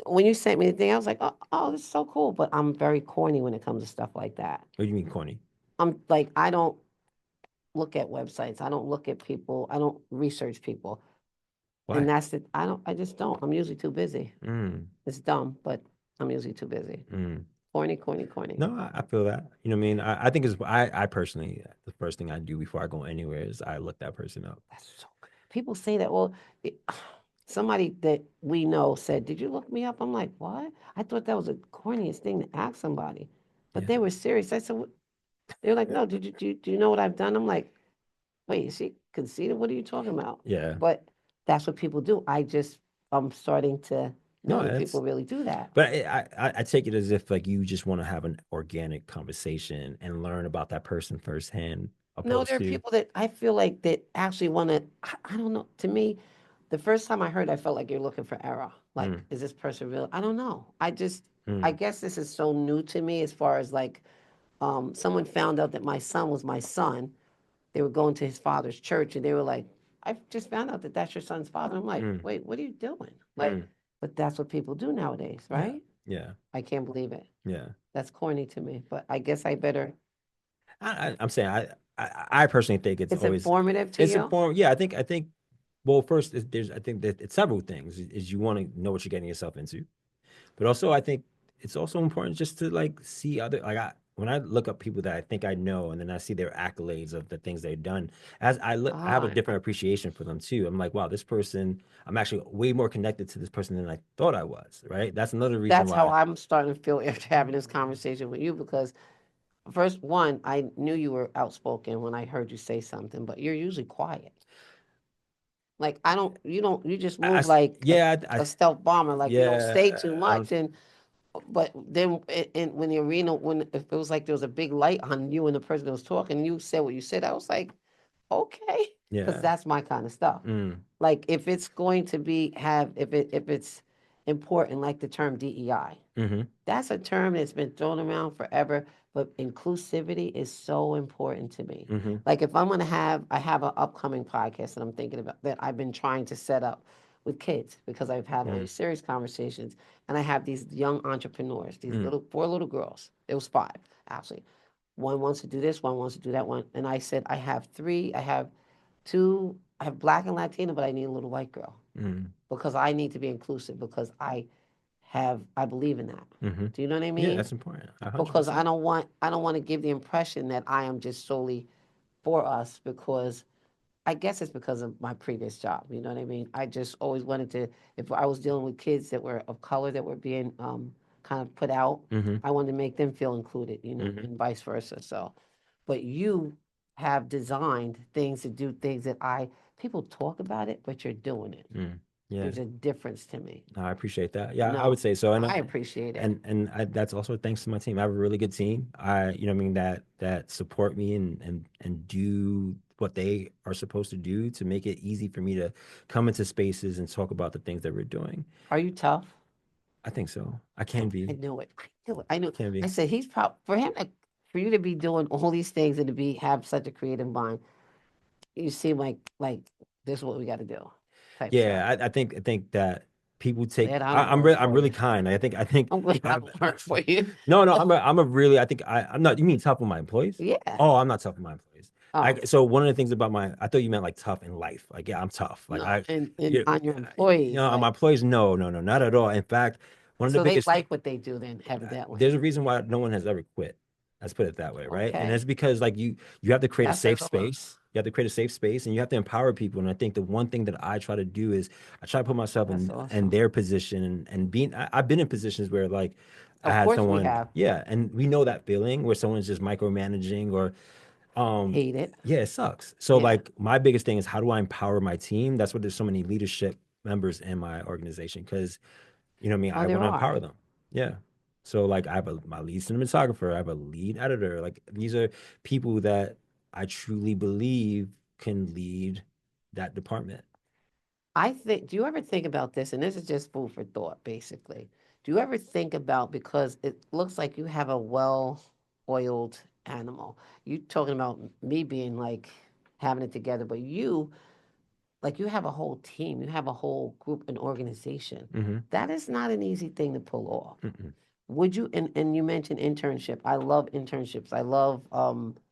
when you sent me the thing, I was like, oh, this is so cool. But I'm very corny when it comes to stuff like that. What do you mean corny? I'm like, I don't look at websites. I don't look at people. I don't research people. And Why? that's it. I just don't. I'm usually too busy. Mm, It's dumb, but I'm usually too busy. mm. Corny, corny, corny. No, I feel that. You know what I mean? I think it's I personally the first thing I do before I go anywhere is I look that person up. That's so good. People say that. Well, it, somebody that we know said, "Did you look me up?" I'm like, "What?" I thought that was the corniest thing to ask somebody, but Yeah. they were serious. I said, they were like, "No, do you know what I've done?" I'm like, "Wait, is she conceited? What are you talking about?" Yeah. But that's what people do. I'm starting to No, know that that's people really do that. but I take it as if like you just want to have an organic conversation and learn about that person firsthand, No, there opposed are to people that I feel like that actually want to. I don't know. To me, the first time I heard, I felt like you're looking for error. Like, mm, is this person real? I don't know. I mm, guess this is so new to me as far as like, someone found out that my son was my son. They were going to his father's church, and they were like, "I just found out that that's your son's father." I'm like, mm, "Wait, what are you doing?" Like, mm. but that's what people do nowadays, Yeah, right? yeah, I can't believe it. yeah. That's corny to me, but I guess I better. I'm saying I personally think it's It's always informative to it's you. important. Yeah, I think well first there's I think that it's several things is you want to know what you're getting yourself into. But also, I think it's also important just to like see other like when I look up people that I think I know, and then I see their accolades of the things they've done. As I look, I have a Ah, different appreciation for them too. I'm like, wow, this person. I'm actually way more connected to this person than I thought I was. Right. That's another reason that's how why. I'm starting to feel after having this conversation with you because first one, I knew you were outspoken when I heard you say something, but you're usually quiet. Like I don't, you just I move like yeah, a stealth bomber. Like you don't say too yeah. much, and but then when the arena, when if it was like there was a big light on you and the person that was talking, you said what you said. I was like, okay, because Yeah. that's my kind of stuff. Mm, Like if it's going to be have if it's important, like the term DEI. mm-hmm, That's a term that's been thrown around forever, but inclusivity is so important to me. mm-hmm, Like if I have an upcoming podcast that I'm thinking about that I've been trying to set up with kids because I've had very mm, serious conversations, and I have these young entrepreneurs, these mm, little four little girls. It was five actually. One wants to do this, one wants to do that one, and I said I have three. I have two. I have black and Latina, but I need a little white girl mm, because I need to be inclusive because I believe in that. mm-hmm. Do you know what I Yeah, mean? that's important. 100 Because percent. I don't want to give the impression that I am just solely for us because I guess it's because of my previous job. You know what I mean? I just always wanted to, if I was dealing with kids that were of color that were being kind of put out, Mm-hmm, I wanted to make them feel included, mm-hmm, and vice versa. So, but you have designed things to do things that people talk about it, but you're doing it. mm. Yeah. There's a difference to me. No, I appreciate that. Yeah, I would No, say so, and I appreciate it. that's also thanks to my team. I have a really good team. What I mean, that support me and do what they are supposed to do to make it easy for me to come into spaces and talk about the things that we're doing. Are you tough? I think so. I can I be, knew it. I knew it. I knew. can I be. said for you to be doing all these things and to be have such a creative mind. You seem like this is what we got to do, type stuff. Yeah, I think that people take. Glad I don't work I'm for really you. kind. I think I'm glad I I, don't work for you. no, no, I'm a really, I think I'm not, you mean tough with my employees? Yeah. Oh, I'm not tough with my employees. Oh So one of the things about I thought you meant like tough in life. Like, yeah, I'm tough. Like no, and yeah, on your employees, on my like employees, no, no, no, not at all. In fact, one of the so they biggest, like what they do. Then evidently, there's a reason why no one has ever quit. Let's put it that way, right? And okay, that's because like you have to create a that safe says a lot. space. You have to create a safe space, and you have to empower people. And I think the one thing that I try to do is I try to put myself That's in awesome. their position and being. I've been in positions where like I Of had course, we someone, have yeah, and we know that feeling where someone's just micromanaging or um hate it. yeah, it sucks. So Yeah. like my biggest thing is how do I empower my team? That's why there's so many leadership members in my organization because you know what I mean? Oh, I there want to are. empower them. Yeah. So like I have my lead cinematographer, I have a lead editor. Like these are people that I truly believe can lead that department. I think, do you ever think about this? And this is just food for thought, basically. Do you ever think about, because it looks like you have a well oiled animal? You talking about me being like having it together, but you like you have a whole team, you have a whole group and organization. Hmm. That is not an easy thing to pull off. Mm-mm. Would you, and you mentioned internship. I love internships. I love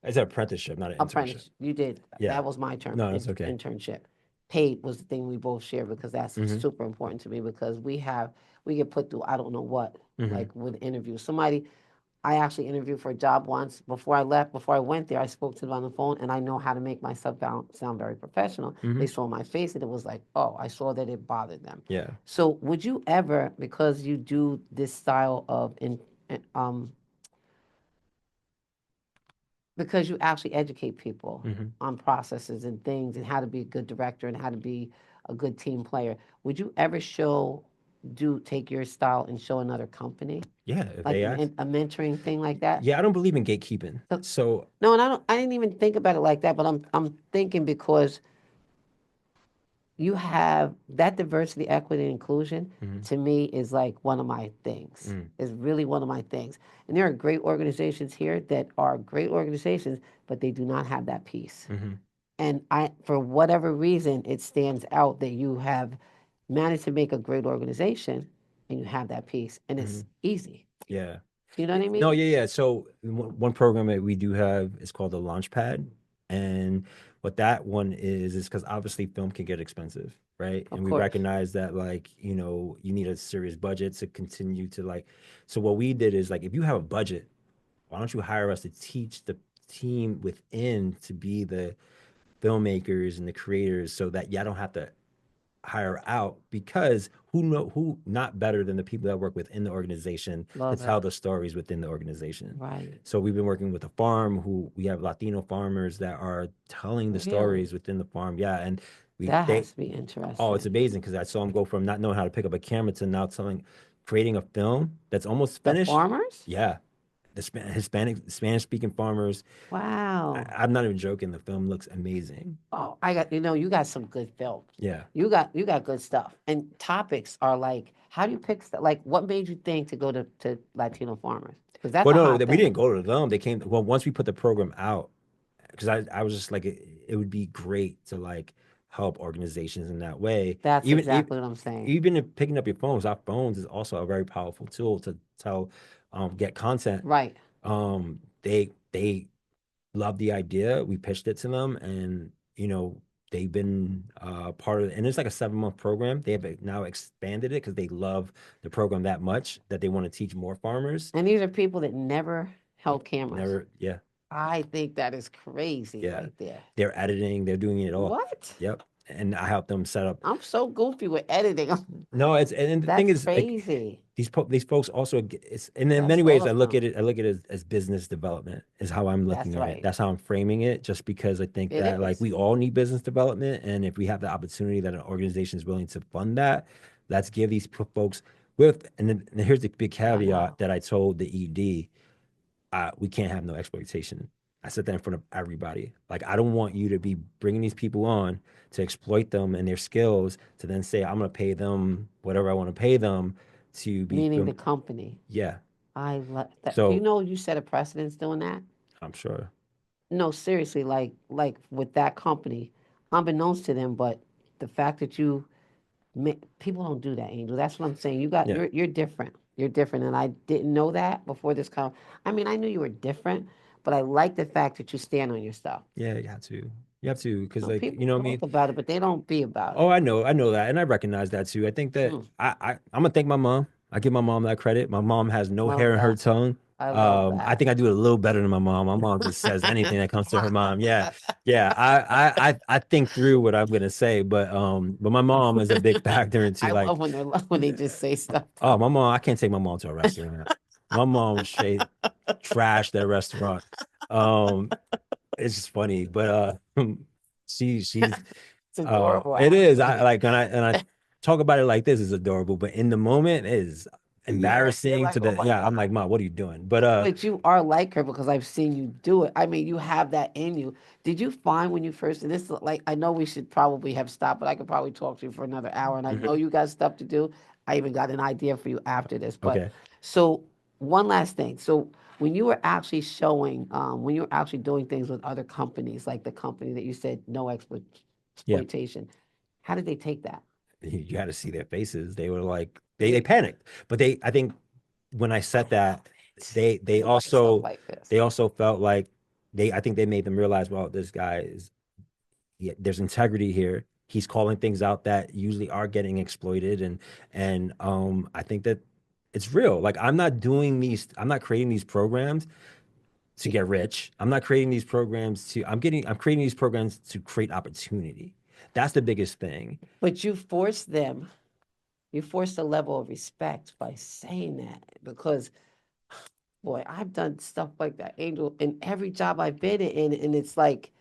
It's an apprenticeship, not an internship. apprentice. You did. Yeah. That was my term, No, it's okay. internship. Paid was the thing we both share because that's Hmm. super important to me because we get put through I don't know what, Hmm. like with interviews. Somebody I actually interviewed for a job once. Before I went there, I spoke to them on the phone, and I know how to make myself sound very professional. They Hmm. saw my face, and it was like, oh, I saw that it bothered them. Yeah. So, would you ever, because you do this style of um, because you actually educate people Hmm. on processes and things and how to be a good director and how to be a good team player, would you ever take your style and show another company, Yeah. If like they ask. a mentoring thing like that? Yeah, I don't believe in gatekeeping. So, So, no, and I didn't even think about it like that, but I'm thinking because you have that diversity, equity, and inclusion mhm, to me is like one of my things. mm, Is really one of my things. And there are great organizations here that are great organizations, but they do not have that piece. mhm, And for whatever reason, it stands out that you have managed to make a great organization and you have that piece, and it's mhm. easy. Yeah. You know what I No, mean? yeah, yeah. So one program that we do have is called the Launchpad, and what that one is because obviously film can get expensive, right? Of And we course. recognize that like you need a serious budget to continue to like. So what we did is like if you have a budget, why don't you hire us to teach the team within to be the filmmakers and the creators so that y'all don't have to hire out because who not better than the people that work within the organization to Love it. tell the stories within the organization. Right. So we've been working with a farm who we have Latino farmers that are telling the Really? stories within the farm. Yeah, and we That they has to be oh it's interesting. amazing because I saw them go from not knowing how to pick up a camera to now telling creating a film that's almost The finished. farmers? Yeah, the Hispanic Spanish speaking farmers. Wow. I'm not even joking. The film looks amazing. Oh, you got some good films. Yeah. You got good stuff. And topics are like, how do you pick stuff? Like, what made you think to go to Latino farmers? Because that's Well, a no, hot that we thing. didn't go to them. They came. Well, once we put the program out, because I was just like, it would be great to like help organizations in that way. That's Even even exactly what I'm saying. even if picking up your phones, our phones is also a very powerful tool to tell, get content. Right. They love the idea. We pitched it to them, and they've been part of it. And it's like a 7-month program. They have now expanded it because they love the program that much that they want to teach more farmers. And these are people that never held cameras. Never, yeah. I think that is crazy Yeah, right there. they're editing, they're doing it all. What? Yep, and I help them set up. I'm so goofy with editing. No, it's and the thing That's is, like, crazy. these folks also it's and in That's many ways awesome. I look at it as business development is how I'm That's looking at it. right. That's how I'm framing it. Just because I think It that like is. we all need business development, and if we have the opportunity that an organization is willing to fund that, let's give these folks with. And then here's the big I know. caveat that I told the ED. We can't have no exploitation. I said that in front of everybody. Like, I don't want you to be bringing these people on to exploit them and their skills to then say, I'm going to pay them whatever I want to pay them to be Meaning the film. company. Yeah. I love that. You So know, you set a precedence doing that. I'm sure. No, seriously, like with that company, unbeknownst to them, but the fact that people don't do that, Angel. That's what I'm saying. Yeah. You're different. You're different, and I didn't know that before this con. I mean, I knew you were different, but I like the fact that you stand on your stuff. Yeah. You have to. You have to. Because, No, like, people what I mean? talk about it, but they don't be about Oh, it. I know that. And I recognize that too. I think that Mm, I'm going to thank my mom. I give my mom that credit. My mom has no love hair in her that. tongue. I love I that. think I do it a little better than my mom. My mom just says anything that comes to her mom. Yeah, yeah. I think through what I'm gonna say, but my mom is a big factor into I like, love when they just say stuff. oh, my mom. I can't take my mom to a restaurant. My mom was straight trash that restaurant. Um, it's just funny, but she's It's adorable, it is. I actually. like and I talk about it like this is adorable, but in the moment it is Yeah, you're embarrassing like, to oh the my yeah. I'm God. like, Mom, what are you doing? But But you are like her because I've seen you do it. I mean, you have that in you. Did you find when you first, and this is like, I know we should probably have stopped, but I could probably talk to you for another hour, and I know Mhm. you got stuff to do. I even got an idea for you after this. But Okay. so, one last thing. So, when you were actually when you were actually doing things with other companies, like the company that you said no Yeah. exploitation, How did they take that? You got to see their faces. They were like they panicked, but they I think when I I said that, love it. they I like stuff also like this. they also felt like they I think they made them realize, well, this guy is there's integrity here. He's calling things out that usually are getting exploited, and I think that it's real. Like I'm not creating these programs to get rich. I'm not creating these programs to I'm creating these programs to create opportunity. That's the biggest thing. But you force them, you force a level of respect by saying that because, boy, I've done stuff like that, Angel, in every job I've been in, and it's like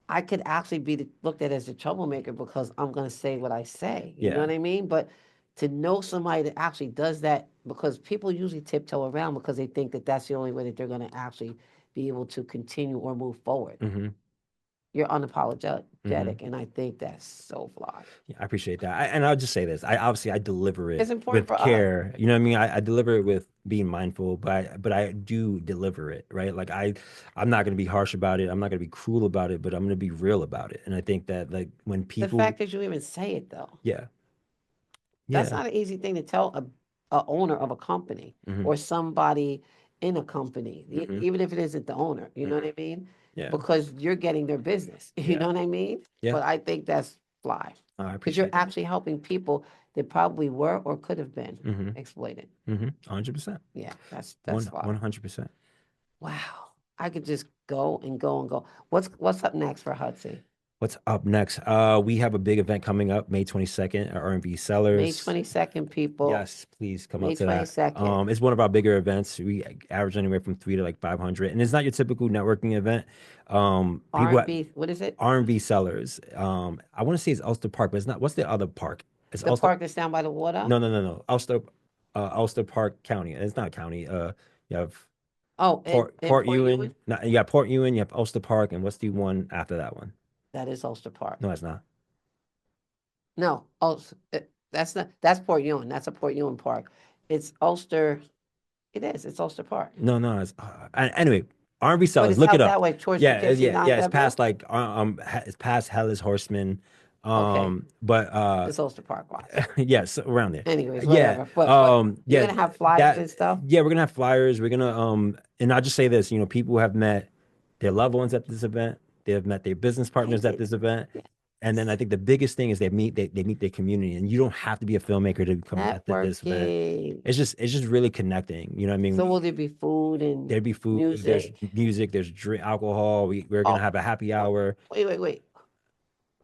I could actually looked at as a troublemaker because I'm going to say what I say. You know Yeah. what I mean? But to know somebody that actually does that, because people usually tiptoe around because they think that that's the only way that they're going to actually be able to continue or move forward. Hmm. You're Hmm. unapologetic, and I think that's so flawed. Yeah, I appreciate that. And I'll just say this: I obviously I deliver It's it important with for us. care. You know what I mean? I deliver it with being mindful, but I do deliver it right. Like I'm not going to be harsh about it. I'm not going to be cruel about it, but I'm going to be real about it. And I think that like when The people, fact that you even say it, though, yeah, that's yeah, not an easy thing to tell a owner of a company hmm, or somebody in a company, hmm, even if it isn't the owner. You know what I hmm, mean? yeah, Because you're getting their business. You yeah, know what I mean? yeah. But I think that's fly I because you're appreciate that. actually helping people that probably were or could have been Hmm. exploited. Hmm. 100%. Yeah, that's One fly. 100%. Wow, I could just go and go and go. What's up next for Hudson? What's up next? We have a big event coming up May 22nd at R&B May Sellers. 22nd, people. Yes, please come May up to that. 22nd. It's one of our bigger events. We average anywhere from 3 to like 500, and it's not your typical networking event. People at R&B. What is it? R&B Sellers. I want to say it's Ulster Park, but it's not. What's the other park? It's The Ulster. park that's down by the water. No. Ulster Park County. It's not county. You have Oh, in Port Port Ewan. Ewan? No, you got Port Ewan. You have Ulster Park, and what's the one after that one? That is Ulster Park. No, it's not. No, that's not, that's Port Ewan. That's a Port Ewan Park. It's Ulster, it is, it's Ulster Park. No. It's anyway. R&B But Sellers. it's Look it out up. that way towards Yeah, Poughkeepsie, yeah. not It's that view? past like it's past Hellas Horseman. Okay, But it's Ulster Park, watch. yes, around there. Anyways, Yeah. whatever. But you're Yeah, gonna have flyers that and stuff? yeah, we're gonna have flyers. We're gonna and I'll just say this, people have met their loved ones at this event. They have met their business I partners at did. this event. And then I Yes. think the biggest thing is they meet their community. And you don't have to be a filmmaker to come at this event. Networking. It's just really connecting. You know what I So mean? will there be food and There'd be food, there's music? music, there's drink, alcohol. We're gonna Oh, have a happy what? hour. Wait.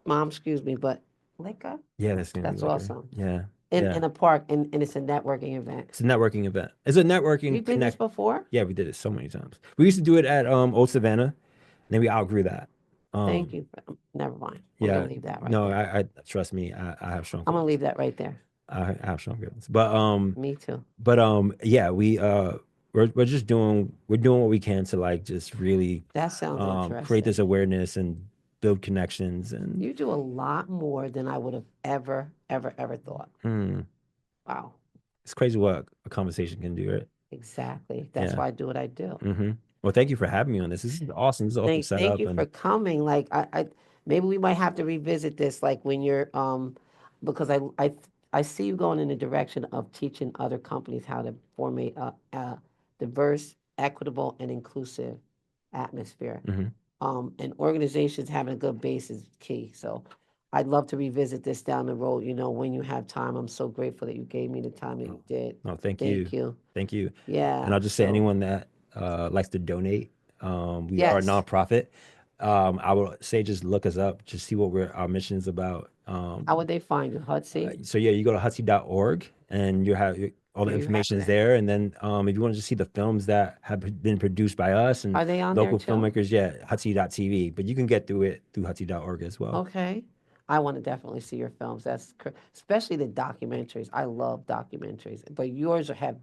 Mom, excuse me, but liquor? Yeah, that's gonna be That's liquor. awesome. Yeah, In yeah. a park, and it's a networking event. It's a networking event. It's a You networking did this connect. before? Yeah, we did it so many times. We used to do it at Old Savannah, and then we outgrew that. Thank Um, you. Never mind. I'm yeah, gonna leave that right no, there. I trust me. I have strong I'm gonna feelings. leave that right there. I have strong feelings. But yeah, we're doing what we can to like just really That sounds create interesting. this awareness and build connections and You do a lot more than I would have ever thought. hmm, Wow. it's crazy what a conversation can do, right? Exactly. That's Yeah. why I do what I do. Hmm. Well, thank you for having me on this. This is awesome. This is awesome Thank setup you for and coming. Like I maybe we might have to revisit this like when you're because I see you going in the direction of teaching other companies how to form a diverse, equitable, and inclusive atmosphere. mhm. And organizations having a good base is key. So I'd love to revisit this down the road, when you have time. I'm so grateful that you gave me the time that Oh, you did. no, thank Thank you. you. Thank you. And Yeah. I'll just say So anyone that likes to donate, we are a yes. nonprofit. I would say just look us up, just see what our mission is about. How would they find you, Hudsey? So yeah, you go to hutsy.org and you have all the Here you have information is it. there. And then if you want to just see the films that have been produced by us and Are they on there local too? filmmakers, yeah, hutsy.tv. But you can get through it through hutsy.org as well. Okay. I want to definitely see your films. Especially the documentaries. I love documentaries, but yours have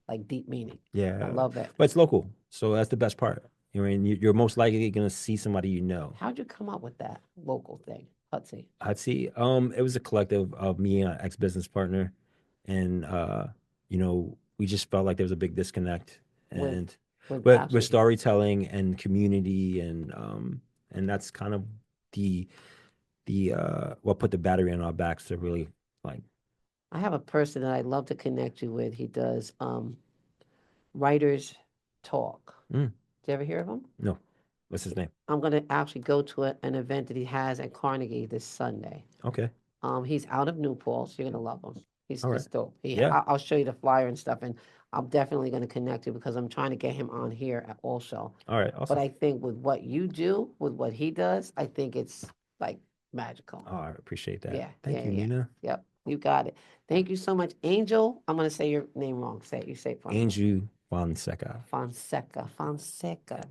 like deep meaning. I Yeah, love it. but it's local, so that's the best part. I mean, you're most likely gonna see somebody you know. How'd you come up with that local thing, Hudsey? Hutsy, it was a collective of me and an ex-business partner, and we just felt like there was a big disconnect, With and with with actually storytelling and community, and that's kind of the the what put the battery on our backs to really like. I have a person that I'd love to connect you with. He does writers talk. Mm, Did you ever hear of him? no, what's his name? I'm going to actually go to an event that he has at Carnegie this Sunday. Okay, He's out of New Paltz. You're gonna love him. all right, He's dope. yeah, I'll show you the flyer and stuff, and I'm definitely gonna connect you because I'm trying to get him on here also. all right, But awesome. I think with what you do, with what he does, I think it's like magical. Oh, I appreciate that. Yeah, Thank you, yeah. Nina. Yep, you got it. Thank you so much, Angel. I'm gonna say your name wrong. Say it. You say it for me. Angel Fonseca. Fonseca.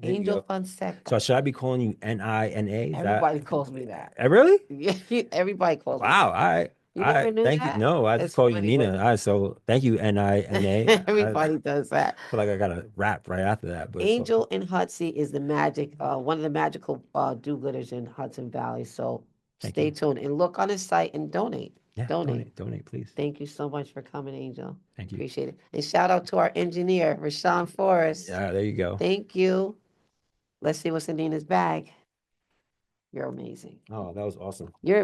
There you Angel go. So Fonseca. should I be calling you Nina? Is that Everybody calls me that. really? Yeah, everybody calls me Wow. that. You I never knew thank you. that? No, I just It's call you funny, but Nina. So thank you, Nina. I everybody does that. feel like I got to rap right after that, but it's all Angel good. in Hudson is the magic, one of the magical do-gooders in Hudson Valley. So Thank stay you. tuned and look on his site and donate. Yeah, Donate. donate, please. Thank you so much for coming, Angel. Thank you. Appreciate it. And shout out to our engineer, Rashawn Forrest. Yeah, there you go. Thank you. Let's see what's in Nina's bag. You're amazing. Oh, that was awesome. You're